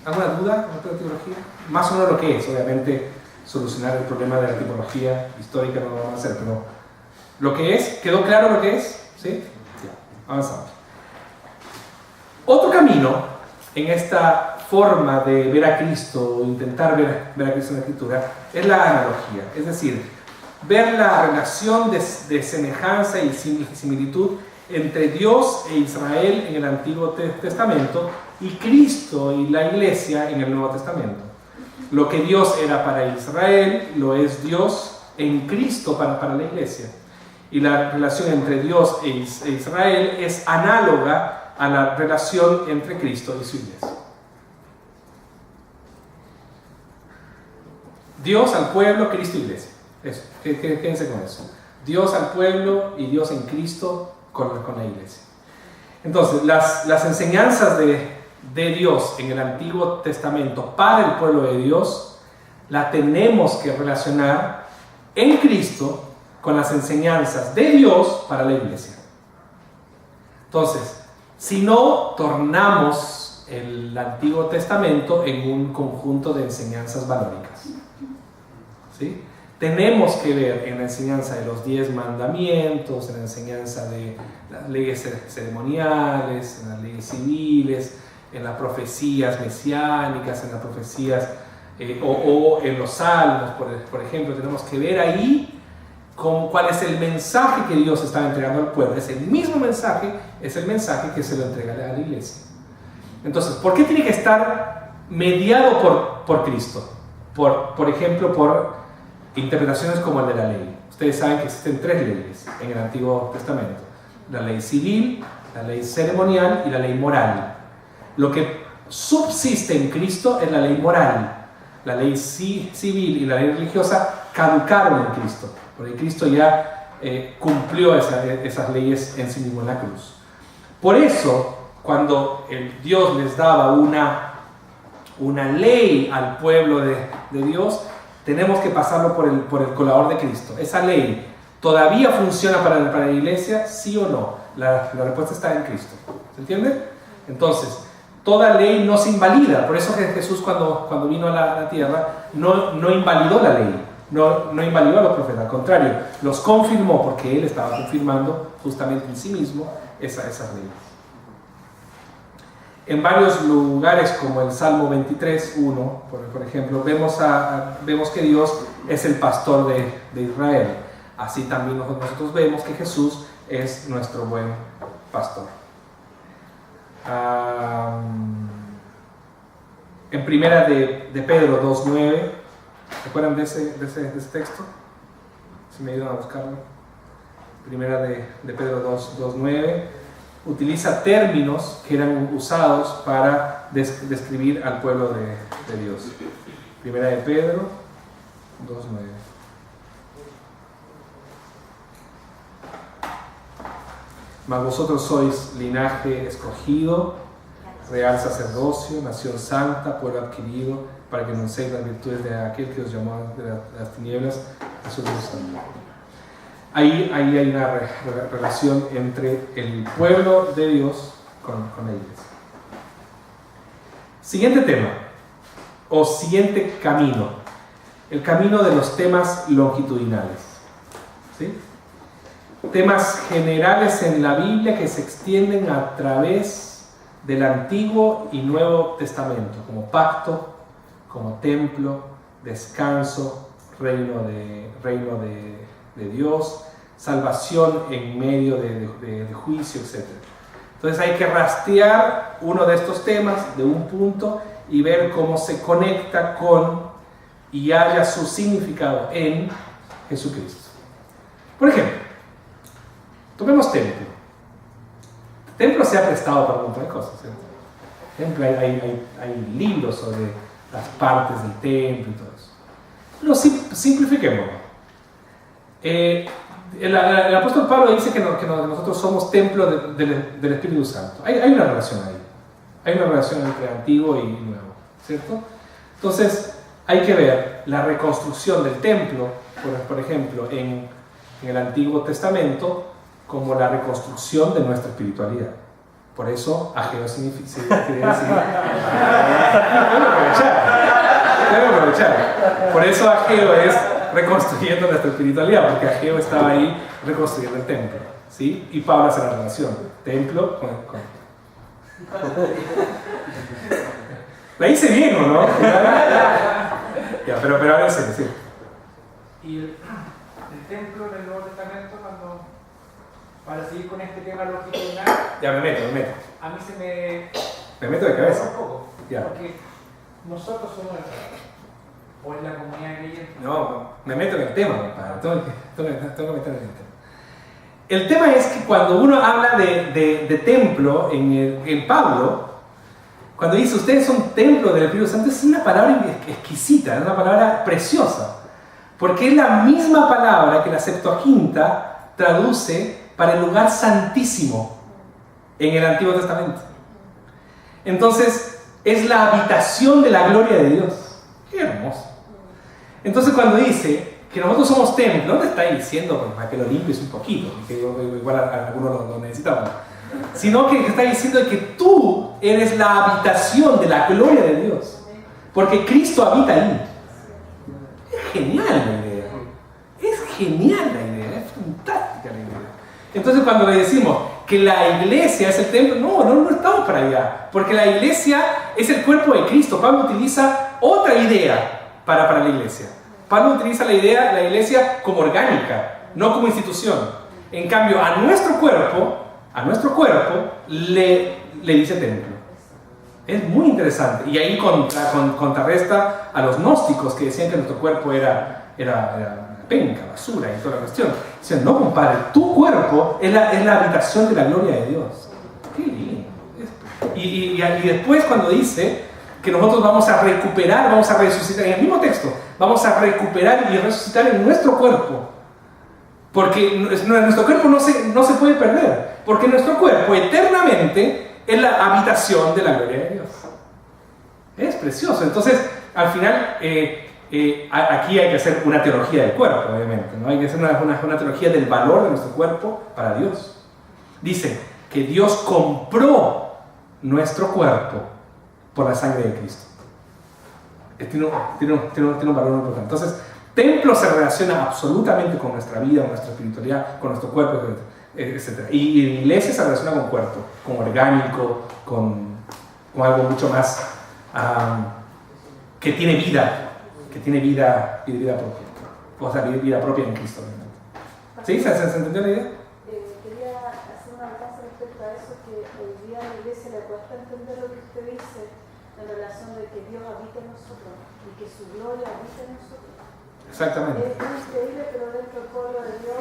¿alguna duda con respecto a la tipología? Más o menos lo que es, obviamente, solucionar el problema de la tipología histórica no lo vamos a hacer, pero ¿Lo que es? ¿Quedó claro lo que es? ¿Sí? Ya, avanzamos. Otro camino en esta forma de ver a Cristo o intentar ver a Cristo en la Escritura es la analogía, es decir, ver la relación de semejanza y similitud entre Dios e Israel en el Antiguo Testamento y Cristo y la Iglesia en el Nuevo Testamento. Lo que Dios era para Israel lo es Dios en Cristo para la Iglesia. Y la relación entre Dios e Israel es análoga a la relación entre Cristo y su Iglesia. Dios al pueblo, Cristo y Iglesia. Eso, quédense con eso. Dios al pueblo y Dios en Cristo con la Iglesia. Entonces, las enseñanzas de Dios en el Antiguo Testamento para el pueblo de Dios la tenemos que relacionar en Cristo con las enseñanzas de Dios para la Iglesia. Entonces, si no, tornamos el Antiguo Testamento en un conjunto de enseñanzas valóricas. ¿Sí? Tenemos que ver en la enseñanza de los 10 mandamientos, en la enseñanza de las leyes ceremoniales, en las leyes civiles, en las profecías mesiánicas, en las profecías o en los salmos, por ejemplo, tenemos que ver ahí cuál es el mensaje que Dios está entregando al pueblo. Es el mismo mensaje, es el mensaje que se lo entrega a la iglesia. Entonces, ¿por qué tiene que estar mediado por Cristo? Por ejemplo, por interpretaciones como el de la ley. Ustedes saben que existen 3 leyes en el Antiguo Testamento: la ley civil, la ley ceremonial y la ley moral. Lo que subsiste en Cristo es la ley moral. La ley civil y la ley religiosa caducaron en Cristo, porque Cristo ya cumplió esas leyes en sí mismo en la cruz. Por eso, cuando Dios les daba una ley al pueblo de Dios, tenemos que pasarlo por el colador de Cristo. ¿Esa ley todavía funciona para la iglesia? ¿Sí o no? La respuesta está en Cristo. ¿Se entiende? Entonces, toda ley no se invalida. Por eso Jesús cuando vino a la tierra no invalidó la ley, no invalidó a los profetas. Al contrario, los confirmó, porque Él estaba confirmando justamente en sí mismo esas leyes. En varios lugares, como el Salmo 23:1, por ejemplo, vemos que Dios es el pastor de Israel. Así también nosotros vemos que Jesús es nuestro buen pastor. En primera de Pedro 2:9, ¿se acuerdan de ese texto? Si me ayudan a buscarlo. Primera de Pedro 2:9 utiliza términos que eran usados para describir al pueblo de Dios. Primera de Pedro 2:9. Mas vosotros sois linaje escogido, real sacerdocio, nación santa, pueblo adquirido, para que anunciéis las virtudes de aquel que os llamó de las tinieblas a su luz santa. Ahí hay una relación entre el pueblo de Dios con la iglesia. Siguiente tema, o siguiente camino, el camino de los temas longitudinales. ¿Sí? Temas generales en la Biblia que se extienden a través del Antiguo y Nuevo Testamento, como pacto, como templo, descanso, reino de Dios, salvación en medio de juicio, etc. Entonces hay que rastrear uno de estos temas de un punto y ver cómo se conecta con y halla su significado en Jesucristo. Por ejemplo, tomemos templo. Templo se ha prestado para un montón de cosas, ¿cierto? Por ejemplo, hay libros sobre las partes del templo y todo eso. Pero simplifiquémoslo. El apóstol Pablo dice que nosotros somos templo del Espíritu Santo. Hay una relación ahí. Hay una relación entre antiguo y nuevo, ¿cierto? Entonces, hay que ver la reconstrucción del templo, por ejemplo, en el Antiguo Testamento, como la reconstrucción de nuestra espiritualidad. Por eso, ageo quiere decir... Debo aprovechar. Por eso ageo es reconstruyendo nuestra espiritualidad, porque Ageo estaba ahí reconstruyendo el templo, ¿sí? Y Pablo hace la relación, templo con... La hice bien, ¿o no? Ya, pero ahora en serio, sí. Y el templo en el Nuevo Testamento, para seguir con este tema longitudinal, Ya me meto. a mí se me Me meto de cabeza. un poco, Ya. porque nosotros somos o en la comunidad creyente. No, me meto en el tema, compadre. Tengo que meter en el tema. El tema es que cuando uno habla de templo en Pablo, cuando dice ustedes son templo del Espíritu Santo, es una palabra exquisita, es una palabra preciosa. Porque es la misma palabra que la Septuaginta traduce para el lugar santísimo en el Antiguo Testamento. Entonces, es la habitación de la gloria de Dios. Qué hermoso. Entonces, cuando dice que nosotros somos templo, no te está diciendo pues, para que lo limpies un poquito, que igual algunos lo necesitamos, sino que está diciendo que tú eres la habitación de la gloria de Dios, porque Cristo habita ahí. Es genial la idea, es genial la idea, es fantástica la idea. Entonces cuando le decimos que la iglesia es el templo, no estamos para allá, porque la iglesia es el cuerpo de Cristo. Pablo utiliza otra idea para la iglesia. Pablo utiliza la iglesia como orgánica, no como institución. En cambio, a nuestro cuerpo le dice templo. Es muy interesante. Y ahí contrarresta a los gnósticos que decían que nuestro cuerpo era penca, basura y toda la cuestión. Dicen, no, compadre, tu cuerpo es la habitación de la gloria de Dios. Qué lindo. Y después cuando dice que nosotros vamos a recuperar, vamos a resucitar, en el mismo texto, vamos a recuperar y resucitar en nuestro cuerpo. Porque nuestro cuerpo no se puede perder. Porque nuestro cuerpo eternamente es la habitación de la gloria de Dios. Es precioso. Entonces, al final, aquí hay que hacer una teología del cuerpo, obviamente, ¿no? Hay que hacer una teología del valor de nuestro cuerpo para Dios. Dice que Dios compró nuestro cuerpo por la sangre de Cristo. Tiene un valor muy importante. Entonces, templo se relaciona absolutamente con nuestra vida, con nuestra espiritualidad, con nuestro cuerpo, etc. Y iglesia se relaciona con cuerpo, con orgánico, con algo mucho más que tiene vida propia. O sea, vida propia en Cristo. ¿Sí? ¿Se entendió la idea? Quería hacer una frase respecto a eso, que hoy día a la iglesia le cuesta entender lo que usted dice en relación de que Dios habita en nosotros y que su gloria habita en nosotros. Exactamente. Es increíble, pero dentro del pueblo de Dios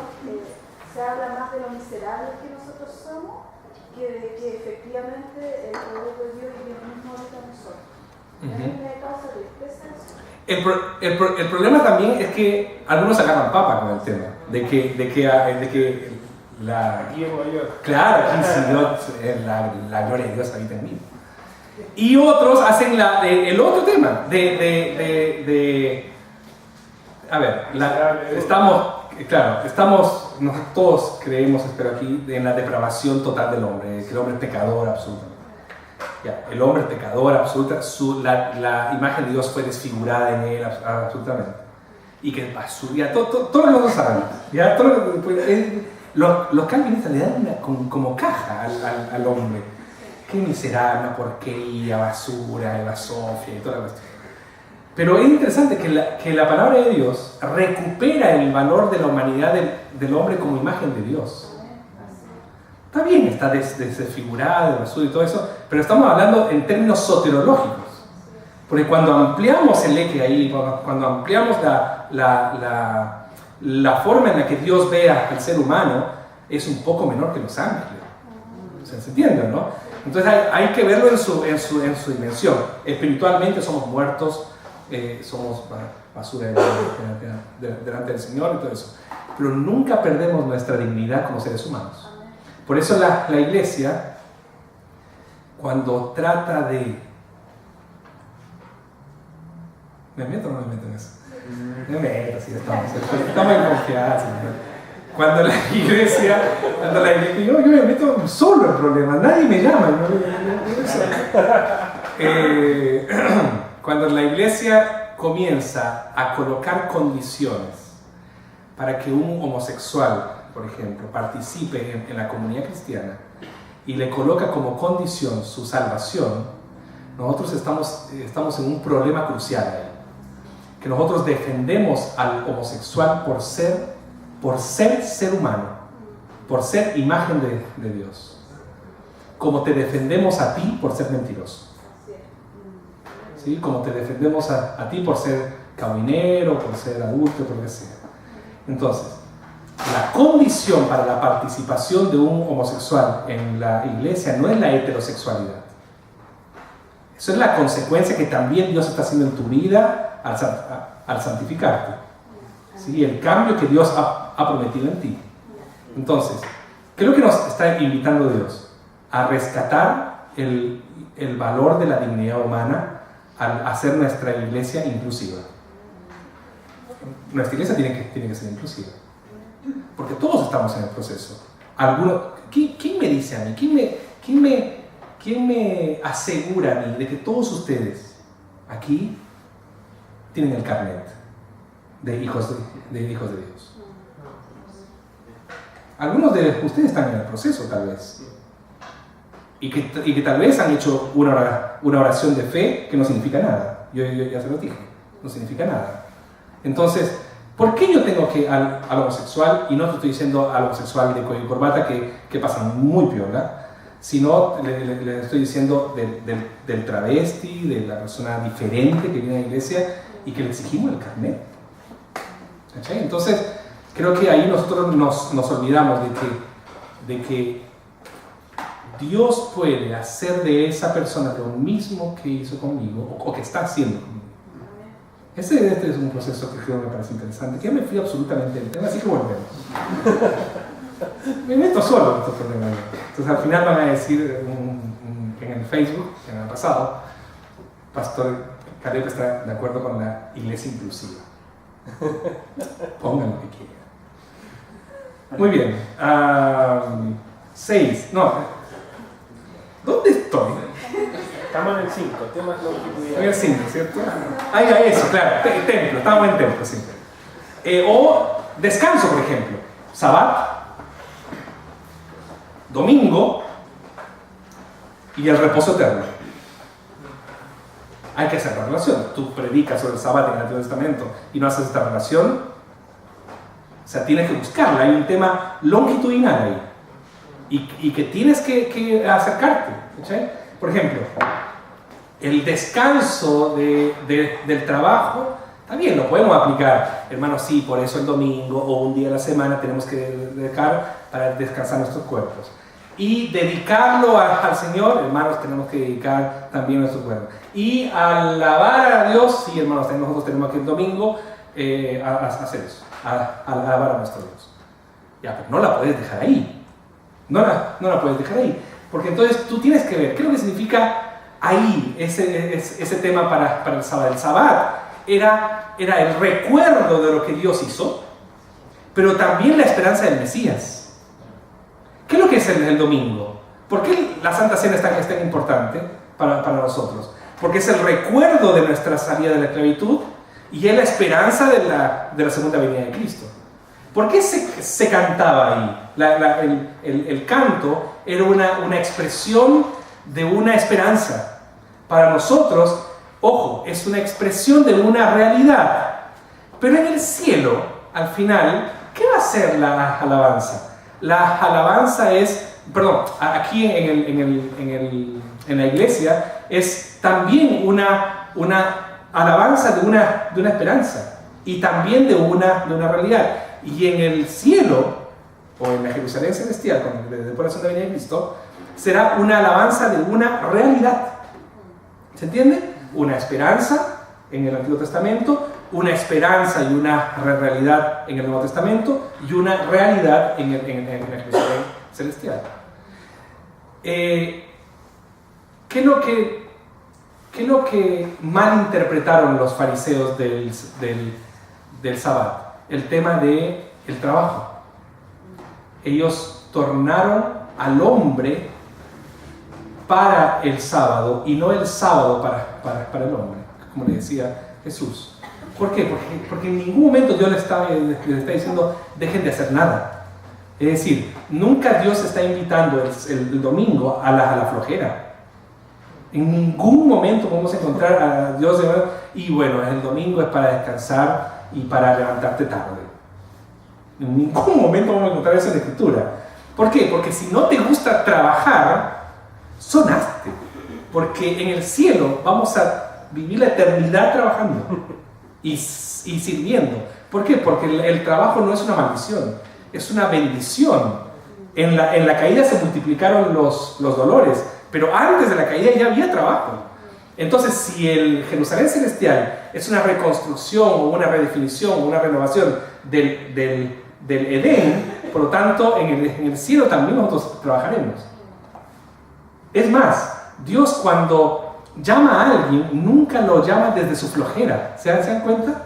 se habla más de lo miserables que nosotros somos que de que efectivamente el poder de Dios y Dios mismo habita en nosotros. A mí me causa tristeza eso. El problema también es que algunos agarran papa con el tema de que claro, la gloria de Dios habita en mí. Y otros hacen el otro tema todos creemos, espero aquí, en la depravación total del hombre, que el hombre es pecador absolutamente. Ya, el hombre es pecador absoluta, la imagen de Dios fue desfigurada en él absolutamente. Y que basura, todos los saben, ya, los calvinistas le dan como caja al hombre. Qué miserable, una porquería, basura, basofia y toda la cuestión. Pero es interesante que la palabra de Dios recupera el valor de la humanidad del hombre como imagen de Dios. Está bien, está desfigurada, de basura y todo eso, pero estamos hablando en términos soteriológicos. Porque cuando ampliamos el eje ahí, cuando ampliamos la forma en la que Dios ve al ser humano, es un poco menor que los ángeles. ¿Se entiende, no? Entonces hay que verlo en su dimensión. Espiritualmente somos muertos, somos basura delante del Señor y todo eso. Pero nunca perdemos nuestra dignidad como seres humanos. Por eso la iglesia, cuando trata de... ¿Me meto o no me meto en eso? Me meto, sí, estamos en confianza. Cuando la iglesia, yo me meto solo en problemas, nadie me llama. Cuando comienza a colocar condiciones para que un homosexual, por ejemplo, participe en la comunidad cristiana y le coloca como condición su salvación, nosotros estamos en un problema crucial ahí. Que nosotros defendemos al homosexual por ser ser humano, por ser imagen de Dios, como te defendemos a ti por ser mentiroso. ¿Sí? Como te defendemos a ti por ser cabinero, por ser adulto, por lo que sea. Entonces, la condición para la participación de un homosexual en la iglesia no es la heterosexualidad. Eso es la consecuencia que también Dios está haciendo en tu vida al santificarte. ¿Sí? El cambio que Dios ha prometido en ti. Entonces, ¿qué es lo que nos está invitando Dios? A rescatar el valor de la dignidad humana al hacer nuestra iglesia inclusiva. Nuestra iglesia tiene que ser inclusiva. Porque todos estamos en el proceso. ¿Quién me dice a mí? ¿Quién me asegura a mí de que todos ustedes aquí tienen el carnet de hijos de Dios? Algunos de ustedes están en el proceso, tal vez. Y que tal vez han hecho una oración de fe que no significa nada. Yo ya se lo dije, no significa nada. Entonces, ¿por qué yo tengo que al homosexual, y no te estoy diciendo al homosexual de cuello y corbata que pasan muy piola, sino le estoy diciendo del travesti, de la persona diferente que viene a la iglesia y que le exigimos el carnet? ¿Cachai? Entonces, creo que ahí nosotros nos olvidamos de que Dios puede hacer de esa persona lo mismo que hizo conmigo o que está haciendo conmigo. Este es un proceso que creo que me parece interesante, que ya me fui absolutamente del tema, así que volvemos. Me meto solo en estos problemas. Entonces al final van a decir en el Facebook, que me ha pasado, Pastor Caleb está de acuerdo con la iglesia inclusiva. Pongan lo que quieran. Muy bien. 6. No. ¿Dónde estoy? Estamos en el 5, temas longitudinales. En el 5, ¿cierto? Ahí eso, claro. Templo, estamos en templo, sí. O descanso, por ejemplo. Sabbat, domingo y el reposo eterno. Hay que hacer la relación. Tú predicas sobre el Sabbat en el Antiguo Testamento y no haces esta relación. O sea, tienes que buscarla. Hay un tema longitudinal ahí. Y que tienes que acercarte. ¿Sí? Por ejemplo, el descanso del trabajo, también lo podemos aplicar. Hermanos, sí, por eso el domingo o un día a la semana tenemos que dedicar para descansar nuestros cuerpos. Y dedicarlo al Señor, hermanos, tenemos que dedicar también nuestros cuerpos. Y alabar a Dios, sí, hermanos, nosotros tenemos que el domingo hacer eso, alabar a nuestro Dios. Ya, pero no la puedes dejar ahí. No la puedes dejar ahí. Porque entonces tú tienes que ver qué es lo que significa ahí ese tema para el Sabbat. El Sabbat era el recuerdo de lo que Dios hizo, pero también la esperanza del Mesías. ¿Qué es lo que es el domingo? ¿Por qué la Santa Cena es tan importante para nosotros? Porque es el recuerdo de nuestra salida de la esclavitud y es la esperanza de la segunda venida de Cristo. ¿Por qué se cantaba ahí? El canto era una expresión de una esperanza. Para nosotros, ojo, es una expresión de una realidad. Pero en el cielo, al final, ¿qué va a ser la alabanza? La alabanza aquí en la iglesia, es también una alabanza de una esperanza y también de una realidad. Y en el cielo, o en la Jerusalén celestial, después de la Santa Venida de Cristo, será una alabanza de una realidad. ¿Se entiende? Una esperanza en el Antiguo Testamento, una esperanza y una realidad en el Nuevo Testamento, y una realidad en la Jerusalén celestial. ¿Qué es lo que malinterpretaron los fariseos del Sabbat? El tema del trabajo. Ellos tornaron al hombre para el sábado y no el sábado para el hombre. Como le decía Jesús. ¿Por qué? Porque en ningún momento Dios les está diciendo dejen de hacer nada. Es decir, nunca Dios está invitando el domingo a la flojera. En ningún momento podemos encontrar a Dios y bueno, el domingo es para descansar y para levantarte tarde. En ningún momento vamos a encontrar eso en la Escritura. ¿Por qué? Porque si no te gusta trabajar, sonaste. Porque en el cielo vamos a vivir la eternidad trabajando y sirviendo. ¿Por qué? Porque el trabajo no es una maldición, es una bendición. En la caída se multiplicaron los dolores, pero antes de la caída ya había trabajo. Entonces, si el Jerusalén celestial es una reconstrucción o una redefinición o una renovación del Edén, por lo tanto, en el cielo también nosotros trabajaremos. Es más, Dios cuando llama a alguien, nunca lo llama desde su flojera. ¿Se dan cuenta?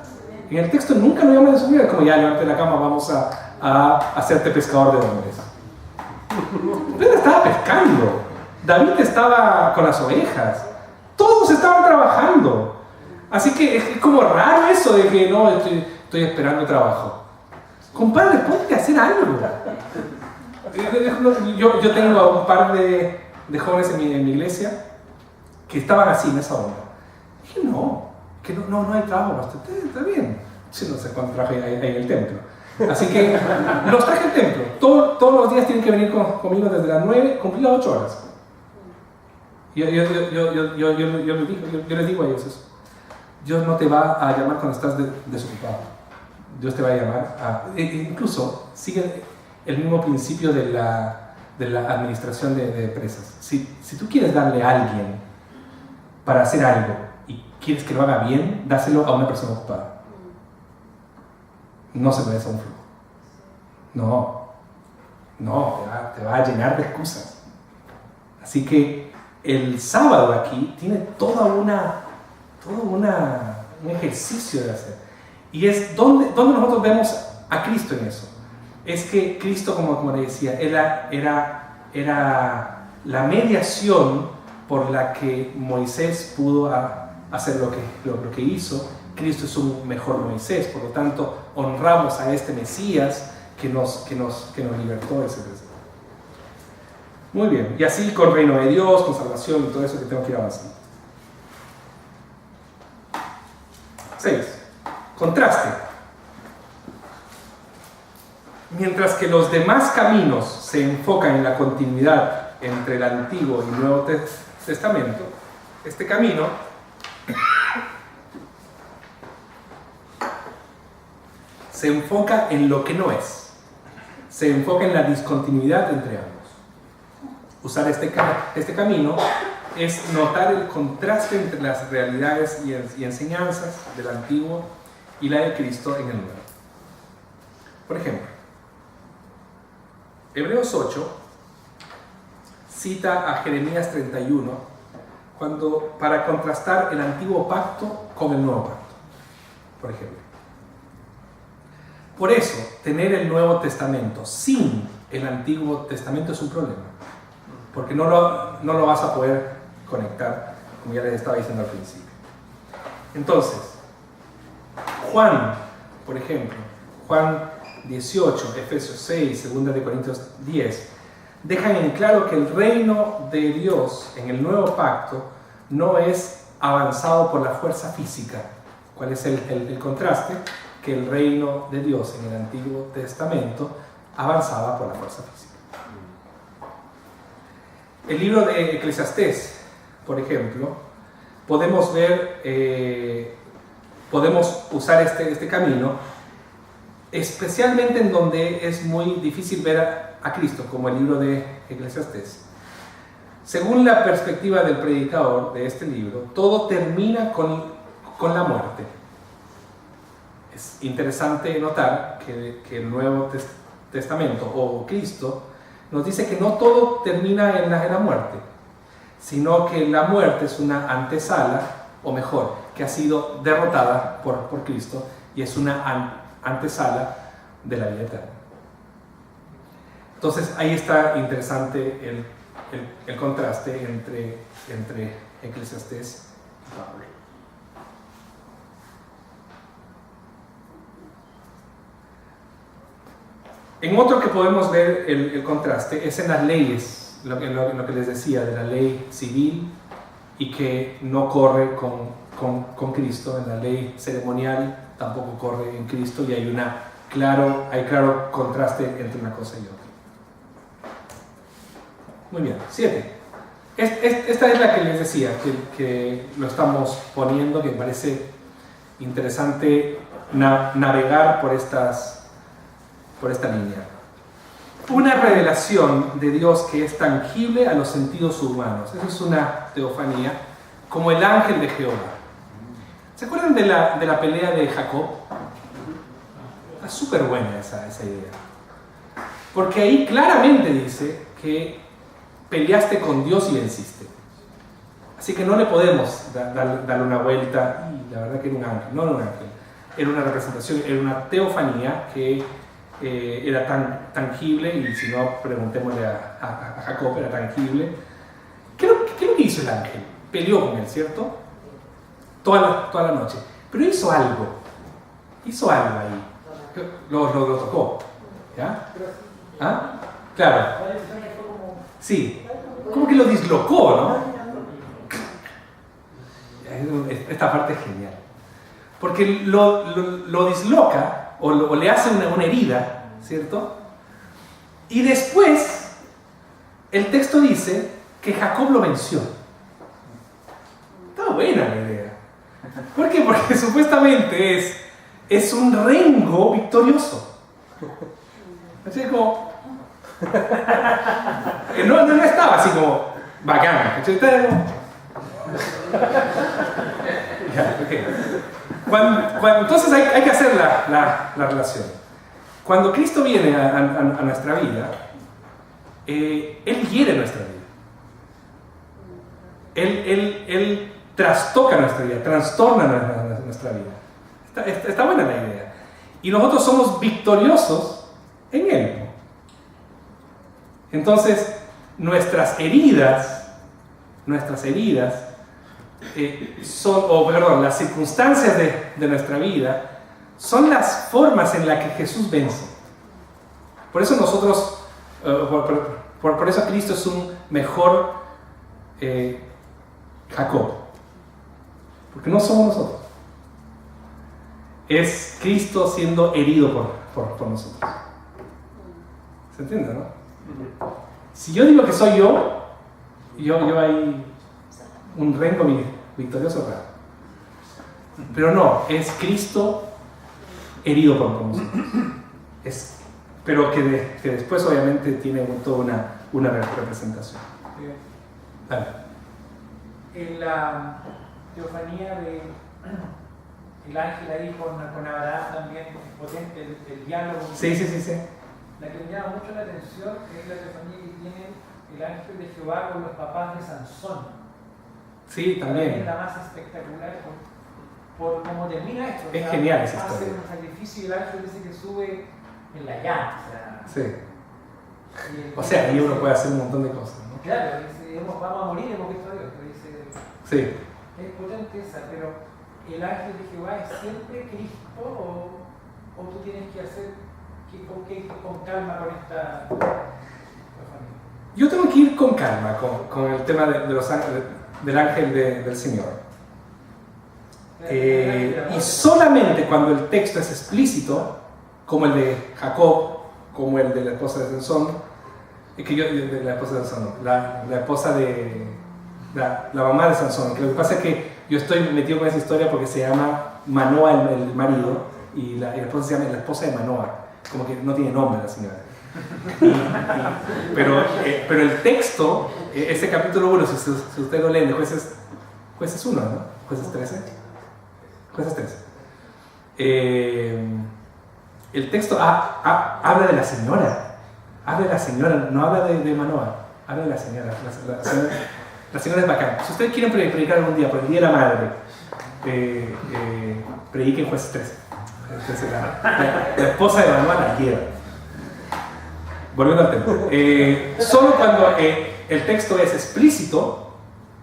En el texto nunca lo llama desde su flojera, como ya levante la cama, vamos a hacerte pescador de hombres. Él estaba pescando, David estaba con las ovejas, todos estaban trabajando. Así que es como raro eso de que no, estoy esperando trabajo. Compadre, ponte a hacer algo. Yo tengo a un par de jóvenes en mi iglesia que estaban así en esa onda. Dije, no hay trabajo, pastor. Está bien. Sí, no sé cuánto trabajo hay en el templo. Así que los traje al templo. Todos los días tienen que venir conmigo desde las 9, cumplir las 8 horas. Yo les digo a ellos eso. Dios no te va a llamar cuando estás desocupado. Dios te va a llamar incluso sigue el mismo principio de la administración de empresas. Si tú quieres darle a alguien para hacer algo y quieres que lo haga bien, dáselo a una persona ocupada. No se merece un flujo. No, te va a llenar de excusas. Así que el sábado aquí tiene todo un ejercicio de hacer. Y es donde nosotros vemos a Cristo en eso. Es que Cristo, como le decía, era la mediación por la que Moisés pudo hacer lo que hizo. Cristo es un mejor Moisés, por lo tanto honramos a este Mesías que nos libertó de ese deseo. Muy bien, y así con reino de Dios, con salvación y todo eso que tengo que ir avanzando. 6. Contraste. Mientras que los demás caminos se enfocan en la continuidad entre el Antiguo y el Nuevo Testamento, este camino se enfoca en lo que no es. Se enfoca en la discontinuidad entre ambos. Usar este camino es notar el contraste entre las realidades y enseñanzas del Antiguo y la de Cristo en el Nuevo. Por ejemplo, Hebreos 8 cita a Jeremías 31 para contrastar el antiguo pacto con el nuevo pacto, por ejemplo. Por eso, tener el Nuevo Testamento sin el Antiguo Testamento es un problema, porque no lo vas a poder conectar, como ya les estaba diciendo al principio. Entonces, Juan, por ejemplo, Juan 18, Efesios 6, 2 de Corintios 10, dejan en claro que el reino de Dios en el nuevo pacto no es avanzado por la fuerza física. ¿Cuál es el contraste? Que el reino de Dios en el Antiguo Testamento avanzaba por la fuerza física. El libro de Eclesiastés, por ejemplo, podemos usar este camino, especialmente en donde es muy difícil ver a Cristo, como el libro de Eclesiastés. Según la perspectiva del predicador de este libro, todo termina con la muerte. Es interesante notar que el Nuevo Testamento o Cristo nos dice que no todo termina en la muerte, sino que la muerte es una antesala, o mejor, que ha sido derrotada por Cristo y es una antesala de la vida eterna. Entonces ahí está interesante el contraste entre Eclesiastés y Pablo. En otro que podemos ver el contraste es en las leyes, lo que les decía de la ley civil y que no corre con Cristo. En la ley ceremonial tampoco corre en Cristo, y hay claro contraste entre una cosa y otra. Muy bien, 7. Esta es la que les decía, que lo estamos poniendo, que me parece interesante navegar por esta línea. Una revelación de Dios que es tangible a los sentidos humanos. Eso es una teofanía, como el ángel de Jehová. ¿Se acuerdan de la pelea de Jacob? Está súper buena esa idea. Porque ahí claramente dice que peleaste con Dios y venciste. Así que no le podemos darle una vuelta. Y la verdad que era un ángel, no era un ángel. Era una representación, era una teofanía que era tan tangible, y si no, preguntémosle a Jacob, era tangible. ¿Qué es lo que hizo el ángel? Peleó con él, ¿cierto? Toda la noche. Pero hizo algo ahí. Lo tocó. ¿Ya? ¿Ah? Claro. Sí. Como que lo dislocó, ¿no? Esta parte es genial. Porque lo disloca, o le hace una herida, ¿cierto? Y después, el texto dice que Jacob lo venció. Está buena la idea. ¿Por qué? Porque supuestamente es un rengo victorioso. Así como... No estaba así como bacán. Estaba como... Ya, okay. Entonces hay que hacer la relación. Cuando Cristo viene a nuestra vida, Él hiere nuestra vida. Él trastoca nuestra vida, trastorna nuestra vida. Está buena la idea. Y nosotros somos victoriosos en Él. Entonces, nuestras heridas las circunstancias de nuestra vida son las formas en las que Jesús vence. Por eso nosotros, por eso Cristo es un mejor Jacob, porque no somos nosotros, es Cristo siendo herido por nosotros. ¿Se entiende, no? Si yo digo que soy yo hay un rengo victorioso, claro. Pero no, es Cristo herido por nosotros. Pero que después obviamente tiene toda una representación. Dale. En la teofanía el ángel ahí con Abraham también, potente, el diálogo. Sí. La que me llama mucho la atención es la teofanía que tiene el ángel de Jehová con los papás de Sansón. Sí, también. Es la más espectacular por cómo termina esto. Es genial esa historia. Hace un sacrificio y el ángel dice que sube en la llama. Sí. O sea, ahí uno puede hacer un montón de cosas, ¿no? Claro, dice, vamos a morir, hemos visto a Dios. Dice, sí. Es potente esa, pero ¿el ángel de Jehová es siempre Cristo o tú tienes que hacer con calma con esta familia? Yo tengo que ir con calma con el tema del ángel del Señor. Y solamente cuando el texto es explícito, como el de Jacob, como el de la esposa de Sansón, la esposa de la mamá de Sansón, que lo que pasa es que yo estoy metido con esa historia porque se llama Manoa el marido, y la esposa se llama la esposa de Manoa, como que no tiene nombre la señora. Pero el texto, ese capítulo 1, si ustedes lo leen de Jueces 1, ¿no? Jueces 13. Jueces 13. El texto habla de la señora, no habla de Manoa, habla de la señora. La señora es bacán. Si ustedes quieren predicar algún día por el Día de la Madre, prediquen Jueces 13. Entonces, la esposa de Manoa la quiera. Volviendo al tema. Solo cuando el texto es explícito,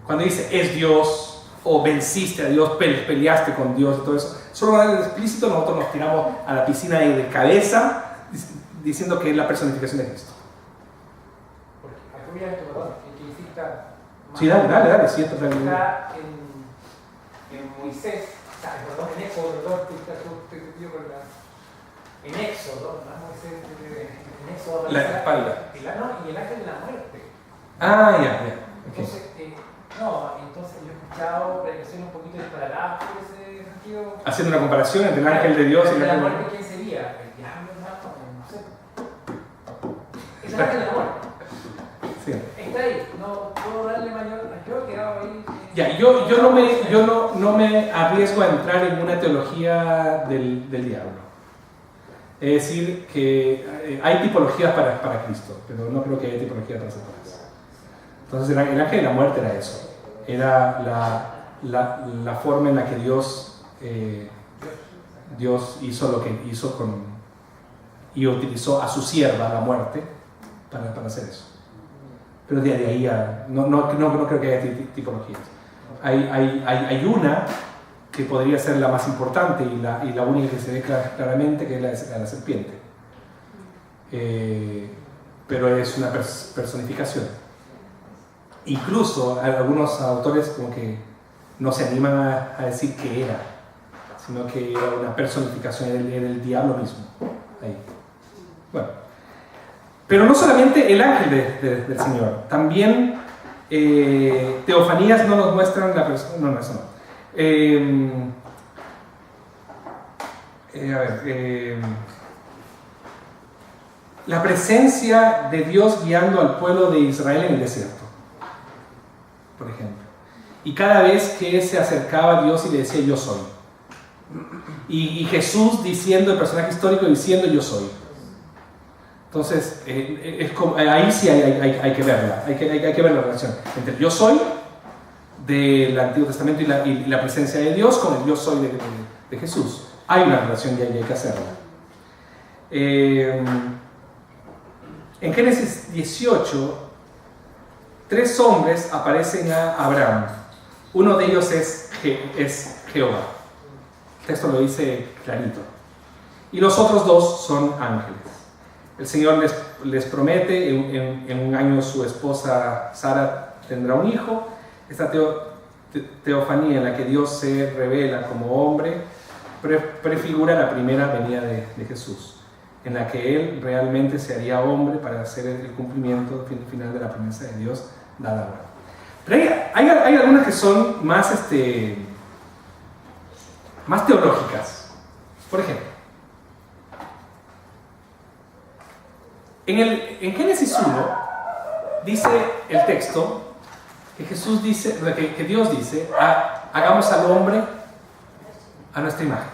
cuando dice es Dios, o venciste a Dios, peleaste con Dios y todo eso, solo cuando es explícito nosotros nos tiramos a la piscina de cabeza diciendo que es la personificación de Cristo. Porque aquí voy a esto, perdón, que hiciste. Sí, dale, sí, esto es está en Moisés, perdón, en Éxodo, perdón, te pido con la. En Éxodo, no Moisés, en Éxodo. La espalda. Y el ángel de la muerte. Ah, ya. Okay. Entonces, entonces yo he escuchado predicaciones un poquito disparatadas por ese sentido. Haciendo una comparación entre el ángel de Dios y el ángel de la ángel de muerte. ¿Quién sería? El diablo, no sé. Es el ángel de la muerte. Sí. Está ahí, no puedo darle mayor. Yo he quedado ahí. Ya, yo no me arriesgo a entrar en una teología del diablo. Es decir, que hay tipologías para Cristo, pero no creo que haya tipología para Satanás. Entonces el ángel de la muerte era eso. Era la forma en la que Dios hizo lo que hizo y utilizó a su sierva, la muerte, para hacer eso. Pero de ahí no creo que haya tipologías. Hay una que podría ser la más importante y la única que se ve claramente, que es la serpiente. Pero es una personificación. Incluso algunos autores como que no se animan a decir que era, sino que era una personificación, era el diablo mismo. Ahí. Bueno. Pero no solamente el ángel del Señor, también teofanías no nos muestran la persona. No, eso no. La presencia de Dios guiando al pueblo de Israel en el desierto, por ejemplo. Y cada vez que se acercaba a Dios y le decía yo soy. Y Jesús diciendo, el personaje histórico diciendo yo soy. Entonces, ahí sí hay que verla, hay que ver la relación entre el yo soy del Antiguo Testamento y la presencia de Dios con el yo soy de Jesús. Hay una relación y hay que hacerla. En Génesis 18, 3 hombres aparecen a Abraham. Uno de ellos es Jehová. El texto lo dice clarito. Y los otros 2 son ángeles. El Señor les promete, en un año su esposa Sara tendrá un hijo. Esta teofanía en la que Dios se revela como hombre prefigura la primera venida de Jesús, en la que Él realmente se haría hombre para hacer el cumplimiento final de la promesa de Dios dada a Abraham. Pero hay algunas que son más teológicas. Por ejemplo, en Génesis 1 dice el texto que Jesús dice, que Dios dice, hagamos al hombre a nuestra imagen.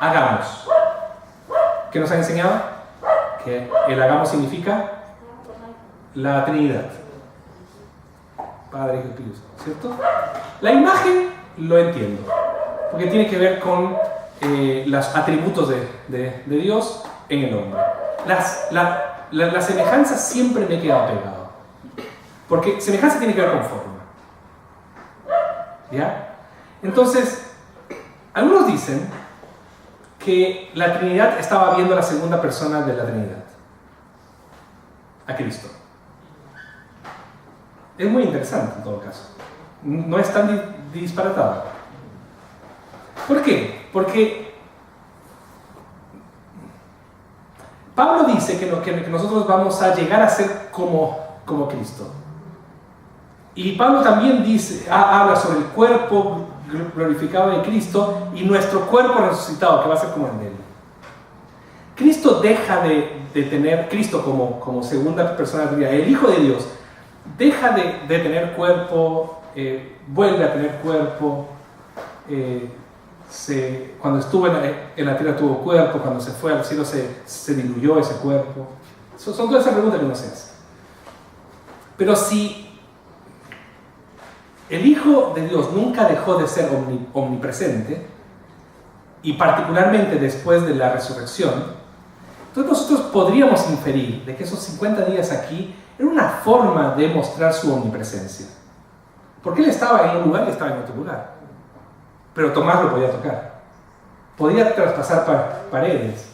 Hagamos. ¿Qué nos ha enseñado? Que el hagamos significa la Trinidad. Padre, Hijo y Espíritu, ¿cierto? La imagen lo entiendo, porque tiene que ver con los atributos de Dios en el hombre. La semejanza siempre me queda pegado, porque semejanza tiene que ver con forma. ¿Ya? Entonces, algunos dicen que la Trinidad estaba viendo a la segunda persona de la Trinidad, a Cristo. Es muy interesante en todo caso. No es tan disparatado. ¿Por qué? Porque Pablo dice que nosotros vamos a llegar a ser como Cristo. Y Pablo también habla sobre el cuerpo glorificado de Cristo y nuestro cuerpo resucitado, que va a ser como el de Él. Cristo deja de tener, Cristo como segunda persona de la Trinidad, el Hijo de Dios, deja de tener cuerpo, vuelve a tener cuerpo. Cuando estuvo en la tierra tuvo cuerpo, cuando se fue al cielo se diluyó ese cuerpo. Son todas esas preguntas que uno se hace. Pero si el Hijo de Dios nunca dejó de ser omnipresente, y particularmente después de la resurrección, entonces nosotros podríamos inferir de que esos 50 días aquí era una forma de mostrar su omnipresencia. Porque Él estaba en un lugar y estaba en otro lugar. Pero Tomás lo podía tocar. Podía traspasar paredes.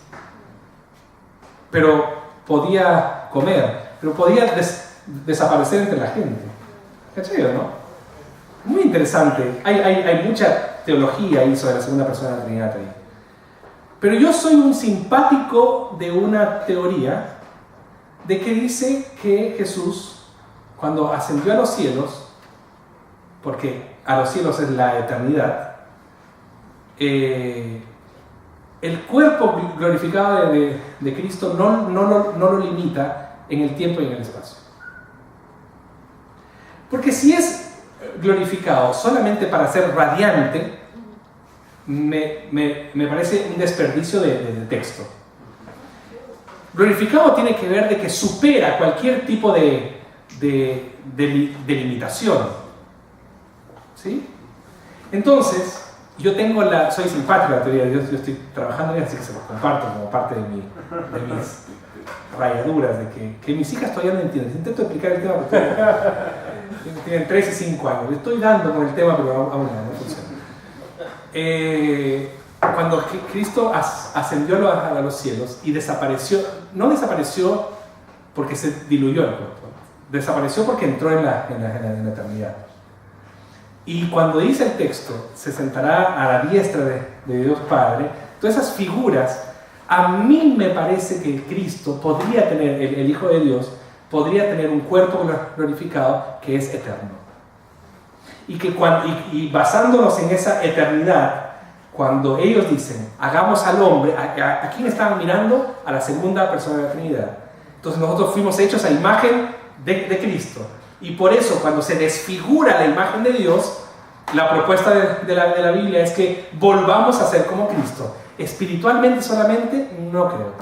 pero podía comer, pero podía desaparecer entre la gente. ¿Cachai, no? Muy interesante. Hay mucha teología ahí sobre la segunda persona de la Trinidad ahí. Pero yo soy un simpático de una teoría de que dice que Jesús, cuando ascendió a los cielos, porque a los cielos es la eternidad, el cuerpo glorificado de Cristo no lo limita en el tiempo y en el espacio. Porque si es glorificado solamente para ser radiante, me parece un desperdicio de texto. Glorificado tiene que ver de que supera cualquier tipo de limitación. ¿Sí? Entonces, soy simpático de la teoría de Dios, yo estoy trabajando en eso, así que se lo comparto como parte de mis rayaduras, de que mis hijas todavía no entienden. Intento explicar el tema porque tienen 3 y 5 años. Le estoy dando con el tema, pero aún no funciona. Cuando Cristo ascendió a los cielos y desapareció, no desapareció porque se diluyó el cuerpo, desapareció porque entró en la eternidad. Y cuando dice el texto, se sentará a la diestra de Dios Padre, todas esas figuras, a mí me parece que Cristo podría tener, el Hijo de Dios, podría tener un cuerpo glorificado que es eterno. Y basándonos en esa eternidad, cuando ellos dicen, hagamos al hombre, ¿a quién estaban mirando? A la segunda persona de la Trinidad. Entonces nosotros fuimos hechos a imagen de Cristo. Y por eso, cuando se desfigura la imagen de Dios, la propuesta de la Biblia es que volvamos a ser como Cristo. Espiritualmente solamente, no creo.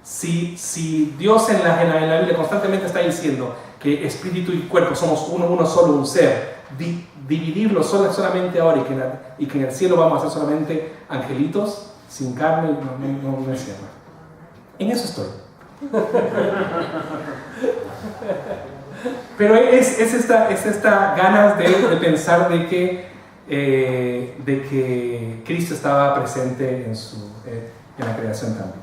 Si Dios en la Biblia constantemente está diciendo que espíritu y cuerpo somos uno solo, un ser, dividirlo solamente ahora y que en el cielo vamos a ser solamente angelitos sin carne, no es cierto. En eso estoy. Pero es esta ganas de pensar de que Cristo estaba presente en la creación también.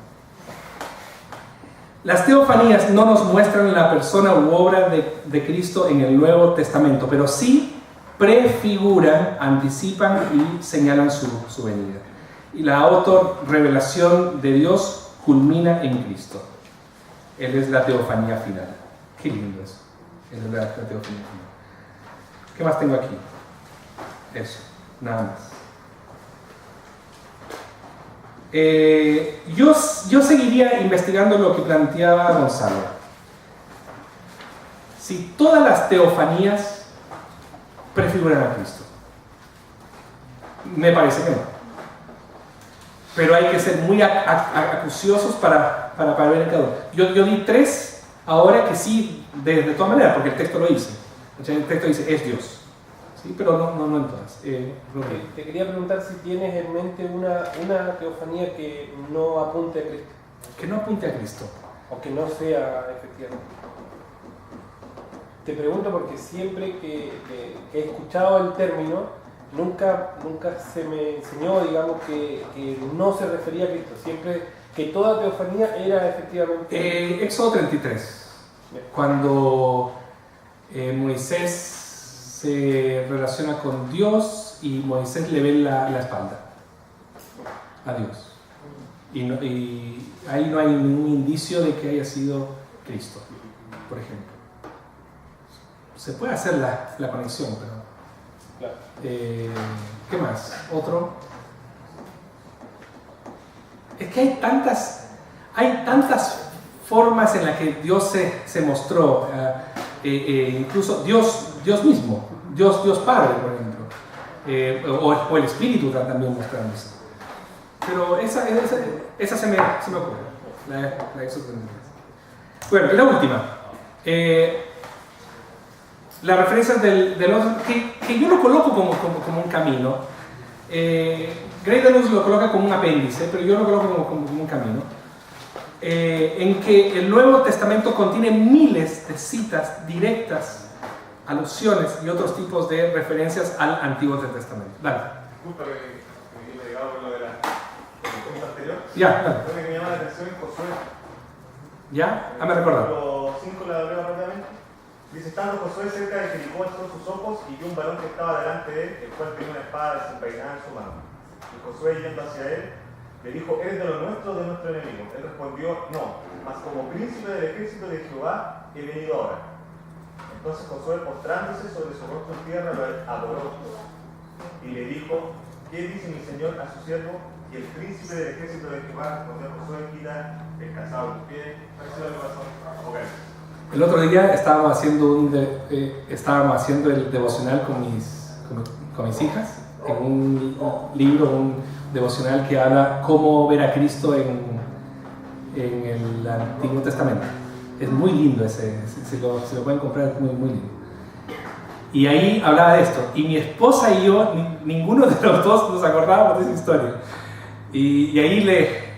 Las teofanías no nos muestran la persona u obra de Cristo en el Nuevo Testamento, pero sí prefiguran, anticipan y señalan su venida. Y la autorrevelación de Dios culmina en Cristo. Él es la teofanía final. Qué lindo eso. Él es la teofanía final. ¿Qué más tengo aquí? Eso, nada más. Yo seguiría investigando lo que planteaba Gonzalo. Si todas las teofanías prefiguran a Cristo, me parece que no. Pero hay que ser muy acuciosos para ver el cada uno. Yo di 3 ahora que sí, de todas maneras, porque el texto lo dice. El texto dice, es Dios. ¿Sí? Pero no en todas. Te quería preguntar si tienes en mente una teofanía que no apunte a Cristo. Que no apunte a Cristo. O que no sea efectivamente. Te pregunto porque siempre que he escuchado el término, nunca se me enseñó, digamos, que no se refería a Cristo. Siempre que toda teofanía era efectivamente... Éxodo 33. Cuando Moisés se relaciona con Dios y Moisés le ve la espalda a Dios. Y ahí no hay ningún indicio de que haya sido Cristo, por ejemplo. Se puede hacer la conexión, pero... Claro. ¿Qué más? ¿Otro? Es que hay tantas formas en las que Dios se mostró. Incluso Dios mismo, Dios Padre, por ejemplo, o el Espíritu también mostrándose. Pero esa se me ocurre, la Éxodo 33. Bueno, y la última. La referencia del otro, que yo lo coloco como un camino. Grey Deleuze lo coloca como un apéndice, pero yo lo coloco como un camino. En que el Nuevo Testamento contiene miles de citas directas, alusiones y otros tipos de referencias al Antiguo Testamento. Dale. Justo que me llegaba por lo de la pregunta anterior. Ya, dale. Lo que me llama la atención es Josué. ¿Ya? Me recordar. Los 5 la leo rápidamente. Dice, estando Josué cerca de Jericó, alzó sus ojos y vio un varón que estaba delante de él, el cual tenía una espada desenvainada en su mano. Y Josué, yendo hacia él, le dijo, ¿eres de lo nuestro o de nuestro enemigo? Él respondió, no, mas como príncipe del ejército de Jehová he venido ahora. Entonces Josué, postrándose sobre su rostro en tierra, lo adoró y le dijo, ¿qué dice mi señor a su siervo? Y el príncipe del ejército de Jehová respondió a Josué, quita el calzado de tu pie. Parece lo que pasó. Okay. El otro día estábamos haciendo el devocional con mis hijas, en un libro, un devocional que habla cómo ver a Cristo en el Antiguo Testamento. Es muy lindo ese, se lo pueden comprar, es muy, muy lindo. Y ahí hablaba de esto, y mi esposa y yo, ninguno de los dos nos acordábamos de esa historia. Y ahí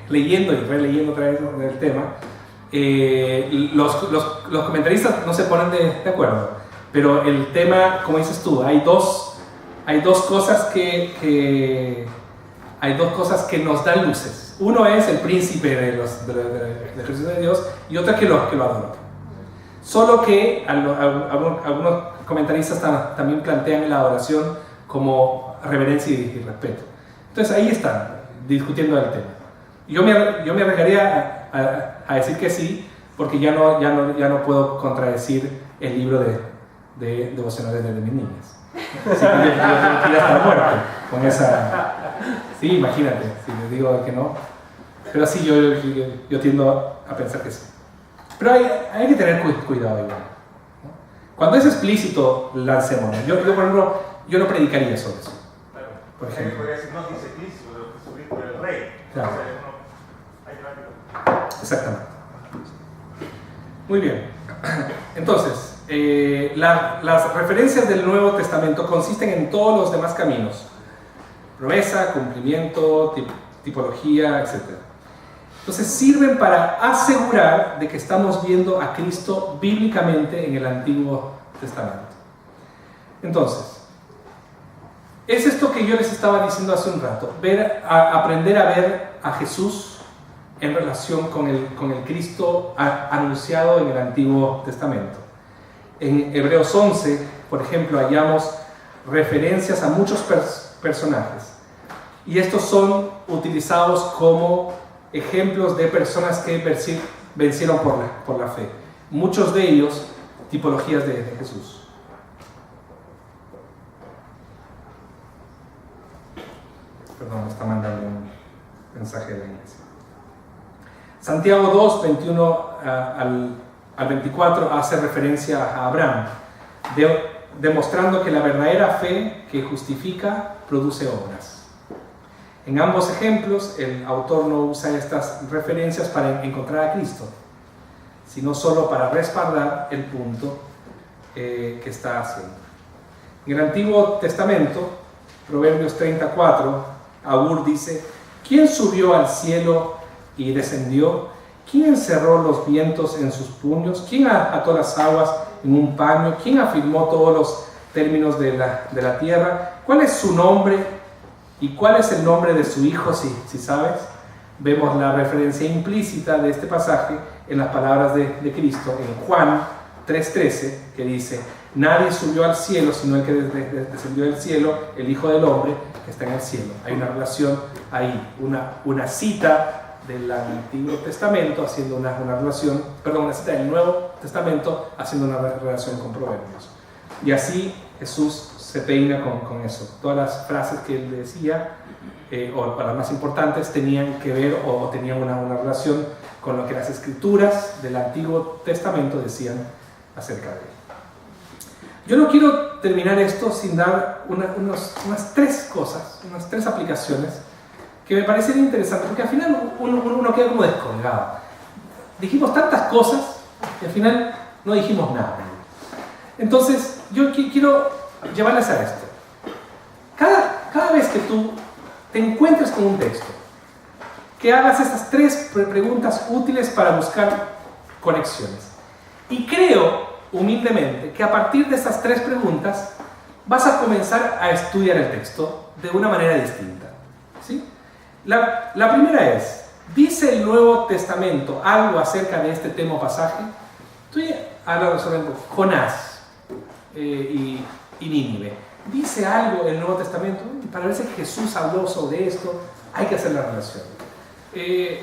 leyendo y releyendo otra vez el tema, los comentaristas no se ponen de acuerdo, pero el tema, como dices tú, hay dos cosas que nos dan luces. Uno es el príncipe del ejército de Dios y otra que lo adora. Solo que algunos comentaristas también plantean la adoración como reverencia y respeto. Entonces ahí están discutiendo el tema. Yo me arriesgaría a decir que sí, porque ya no puedo contradecir el libro de devocionales de mis niñas. Así que yo quiero estar muerto con esa. Sí, imagínate, si les digo que no. Pero sí, yo tiendo a pensar que sí. Pero hay que tener cuidado igual, ¿no? Cuando es explícito, lancémonos. Yo, por ejemplo, yo no predicaría sobre eso. Claro. Por ejemplo. Podría decir, no dice Cristo, pero Jesucristo es el rey. Claro. O sea, hay que Exactamente. Muy bien. Entonces, las referencias del Nuevo Testamento consisten en todos los demás caminos: promesa, cumplimiento, tipología, etc. Entonces sirven para asegurar de que estamos viendo a Cristo bíblicamente en el Antiguo Testamento. Entonces, es esto que yo les estaba diciendo hace un rato: aprender a ver a Jesús en relación con el Cristo anunciado en el Antiguo Testamento. En Hebreos 11, por ejemplo, hallamos referencias a muchos personajes, y estos son utilizados como ejemplos de personas que vencieron por la fe. Muchos de ellos tipologías de Jesús. Perdón, me está mandando un mensaje de la iglesia. Santiago 2, 21 al 24 hace referencia a Abraham, demostrando que la verdadera fe que justifica produce obras. En ambos ejemplos, el autor no usa estas referencias para encontrar a Cristo, sino solo para respaldar el punto que está haciendo. En el Antiguo Testamento, Proverbios 34, Agur dice: ¿quién subió al cielo y descendió? ¿Quién encerró los vientos en sus puños? ¿Quién ató las aguas en un paño? ¿Quién afirmó todos los términos de la tierra? ¿Cuál es su nombre? ¿Y cuál es el nombre de su hijo? Si sabes, vemos la referencia implícita de este pasaje en las palabras de Cristo en Juan 3:13, que dice: nadie subió al cielo sino el que descendió del cielo, el Hijo del Hombre que está en el cielo. Hay una relación ahí, una cita del Antiguo Testamento haciendo una relación, perdón, una cita del Nuevo Testamento haciendo una relación con Proverbios. Y así Jesús se peina con eso. Todas las frases que él decía, o las más importantes, tenían que ver o tenían una relación con lo que las escrituras del Antiguo Testamento decían acerca de él. Yo no quiero terminar esto sin dar unas tres cosas, unas tres aplicaciones que me parecen interesantes, porque al final uno queda como descolgado. Dijimos tantas cosas y al final no dijimos nada. Entonces, yo quiero llevarles a esto. Cada vez que tú te encuentres con un texto, que hagas estas tres preguntas útiles para buscar conexiones. Y creo, humildemente, que a partir de estas tres preguntas vas a comenzar a estudiar el texto de una manera distinta. ¿Sí? La primera es, ¿Dice el Nuevo Testamento algo acerca de este tema o pasaje? Estoy hablando sobre Jonás y Nínive. ¿Dice algo el Nuevo Testamento? Para ver si Jesús habló sobre esto, hay que hacer la relación.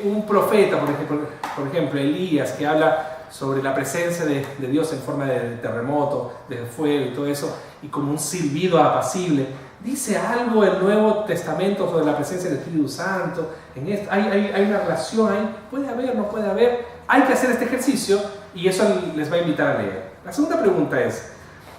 Un profeta, por ejemplo, Elías, que habla sobre la presencia de Dios en forma de terremoto, de fuego y todo eso, y como un silbido apacible. ¿Dice algo el Nuevo Testamento sobre la presencia del Espíritu Santo? En esto? ¿Hay una relación ahí? ¿Puede haber? ¿No puede haber? Hay que hacer este ejercicio y eso les va a invitar a leer. La segunda pregunta es,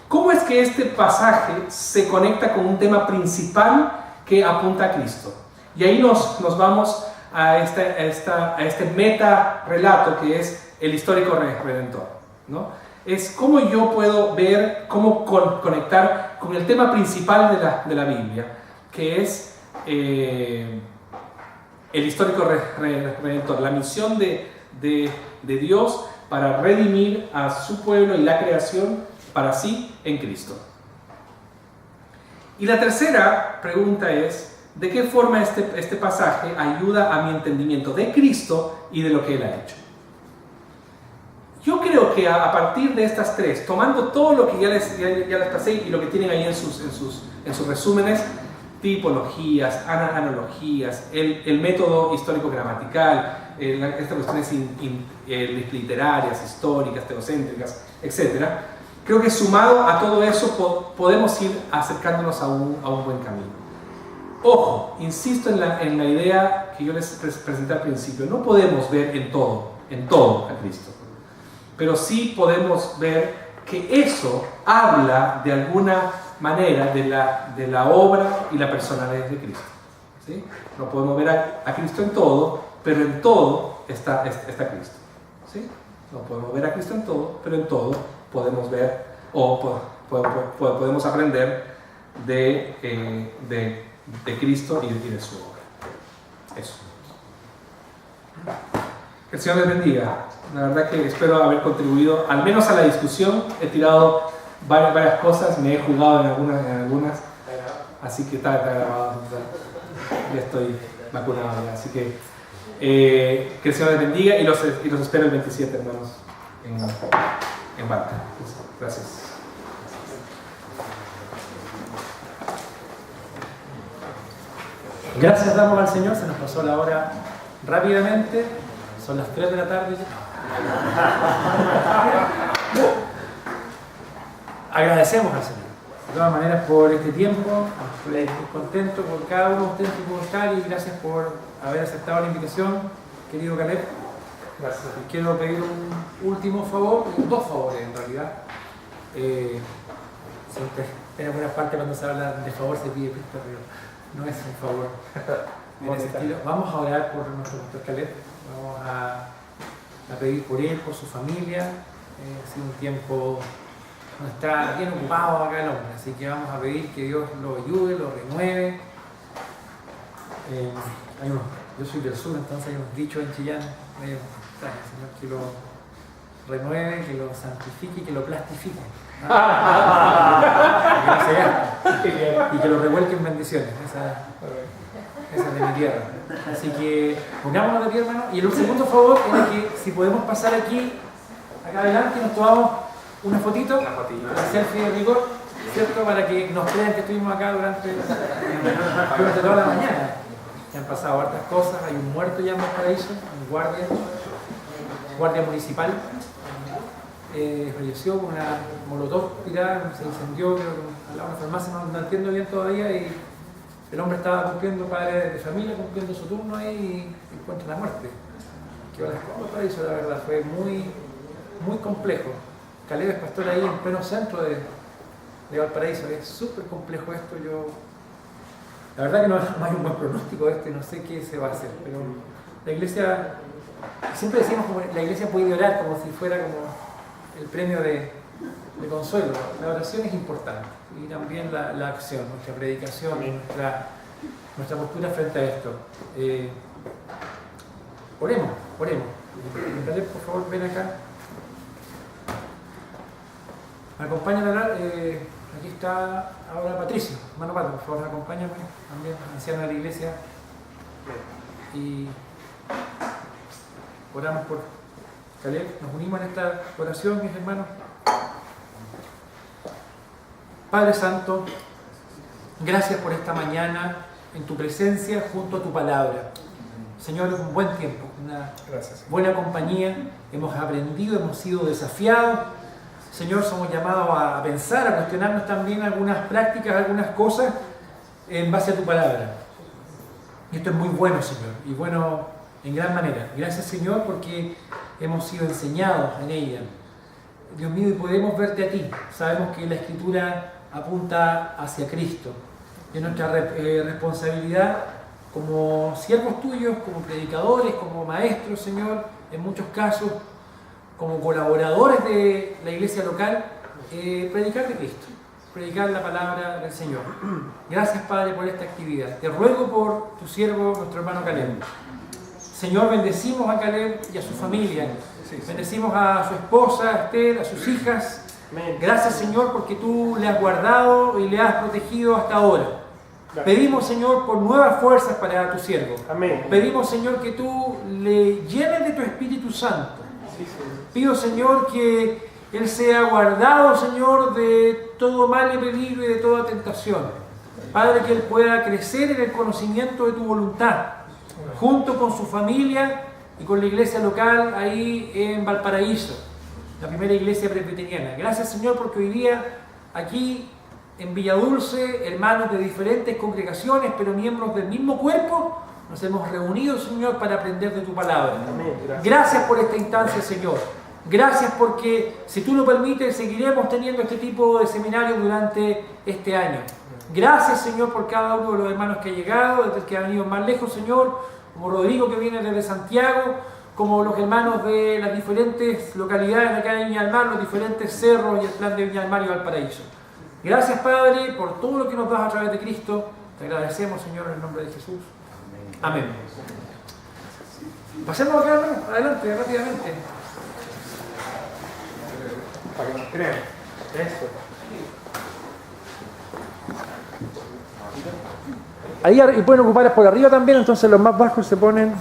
¿cómo es que este pasaje se conecta con un tema principal que apunta a Cristo? Y ahí nos vamos a este meta relato que es el histórico redentor, ¿no? Es cómo yo puedo ver, cómo conectar con el tema principal de la Biblia, que es el histórico redentor, la misión de Dios para redimir a su pueblo y la creación para sí en Cristo. Y la tercera pregunta es, ¿de qué forma este pasaje ayuda a mi entendimiento de Cristo y de lo que Él ha hecho? Yo creo que a partir de estas tres, tomando todo lo que ya les pasé y lo que tienen ahí en sus resúmenes, tipologías, analogías, el método histórico-gramatical, estas cuestiones literarias, históricas, teocéntricas, etc., creo que sumado a todo eso podemos ir acercándonos a un buen camino. Ojo, insisto en la idea que yo les presenté al principio, no podemos ver en todo a Cristo. Pero sí podemos ver que eso habla de alguna manera de la obra y la personalidad de Cristo, ¿sí? No podemos ver a Cristo en todo, pero en todo está Cristo, ¿sí? No podemos ver a Cristo en todo, pero en todo podemos ver o podemos aprender de Cristo y de su obra. Eso. Que el Señor les bendiga. La verdad que espero haber contribuido al menos a la discusión. He tirado varias cosas, me he jugado en algunas, así que está grabado. Ya estoy vacunado ya. Así que el Señor les bendiga y los espero el 27, hermanos, en Barca. Gracias. Gracias damos al Señor, se nos pasó la hora rápidamente, son las 3 de la tarde. Agradecemos al Señor, de todas maneras, por este tiempo, estoy muy contento por cada uno de ustedes que pudo estar y gracias por haber aceptado la invitación, querido Caleb. Gracias. Y quiero pedir un último favor, dos favores en realidad. Siempre en algunas partes cuando se habla de favor se pide pista, pero no es un favor. En ese estilo. Vamos a orar por nuestro pastor Caleb, vamos a pedir por él, por su familia. Ha sido un tiempo, no está bien ocupado acá el hombre, así que vamos a pedir que Dios lo ayude, lo renueve. Yo soy del sur, entonces hay unos dichos en Chillán, Señor, que lo renueve, que lo santifique y que lo plastifique. Que no se gaste. Y que lo revuelque en bendiciones. Esa es de mi tierra. Así que pongámonos de pie, hermano. Y el segundo favor es que si podemos pasar acá adelante, nos tomamos una fotito, una selfie de rigor, ¿cierto? Para que nos crean que estuvimos acá durante toda la mañana. Han pasado hartas cosas, hay un muerto ya en Valparaíso, un guardia municipal. Falleció con una molotov tirada, se incendió al lado de una farmacia, no entiendo bien todavía, y el hombre estaba cumpliendo, padre de familia, cumpliendo su turno ahí y encuentra la muerte. Que Valparaíso, la verdad, fue muy, muy complejo. Caleb es pastor ahí en pleno centro de Valparaíso, es súper complejo esto. La verdad que no hay un buen pronóstico de esto y no sé qué se va a hacer, pero la iglesia, siempre decimos como la iglesia puede orar como si fuera como el premio de consuelo. La oración es importante y también la acción, nuestra predicación, nuestra postura frente a esto. Oremos. Caleb, por favor, ven acá. Me acompañan a orar. Aquí está ahora Patricio, hermano Pato, por favor, acompáñame, también anciano de la iglesia. Y Oramos por Caleb, nos unimos en esta oración, mis hermanos. Padre Santo, gracias por esta mañana en tu presencia junto a tu palabra. Señor, es un buen tiempo, una buena compañía, hemos aprendido, hemos sido desafiados. Señor, somos llamados a pensar, a cuestionarnos también algunas prácticas, algunas cosas en base a tu palabra. Y esto es muy bueno, Señor, y bueno en gran manera. Gracias, Señor, porque hemos sido enseñados en ella. Dios mío, y podemos verte a ti. Sabemos que la Escritura apunta hacia Cristo. Es nuestra responsabilidad como siervos tuyos, como predicadores, como maestros, Señor, en muchos casos, como colaboradores de la iglesia local, predicar de Cristo, predicar la palabra del Señor. Gracias, Padre, por esta actividad. Te ruego por tu siervo, nuestro hermano Caleb. Señor, bendecimos a Caleb y a su familia. Bendecimos a su esposa, Esther, a sus hijas. Gracias, Señor, porque tú le has guardado y le has protegido hasta ahora. Pedimos, Señor, por nuevas fuerzas para tu siervo. Amén. Pedimos, Señor, que tú le llenes de tu Espíritu Santo. Pido, Señor, que él sea guardado, Señor, de todo mal y peligro y de toda tentación. Padre, que él pueda crecer en el conocimiento de tu voluntad, junto con su familia y con la iglesia local ahí en Valparaíso, la primera iglesia presbiteriana. Gracias, Señor, porque hoy día aquí en Villadulce, hermanos de diferentes congregaciones, pero miembros del mismo cuerpo, nos hemos reunido, Señor, para aprender de tu palabra. Gracias por esta instancia, Señor. Gracias porque, si tú lo permites, seguiremos teniendo este tipo de seminarios durante este año. Gracias, Señor, por cada uno de los hermanos que ha llegado, desde el que han venido más lejos, Señor, como Rodrigo, que viene desde Santiago, como los hermanos de las diferentes localidades de acá de Viña del Mar, los diferentes cerros y el plan de Viña del Mar y Valparaíso. Gracias, Padre, por todo lo que nos das a través de Cristo. Te agradecemos, Señor, en el nombre de Jesús. Amén. Pasemos acá, hermano, adelante, rápidamente. Para que nos crean. Eso. Ahí, y pueden ocupar por arriba también, entonces los más bajos se ponen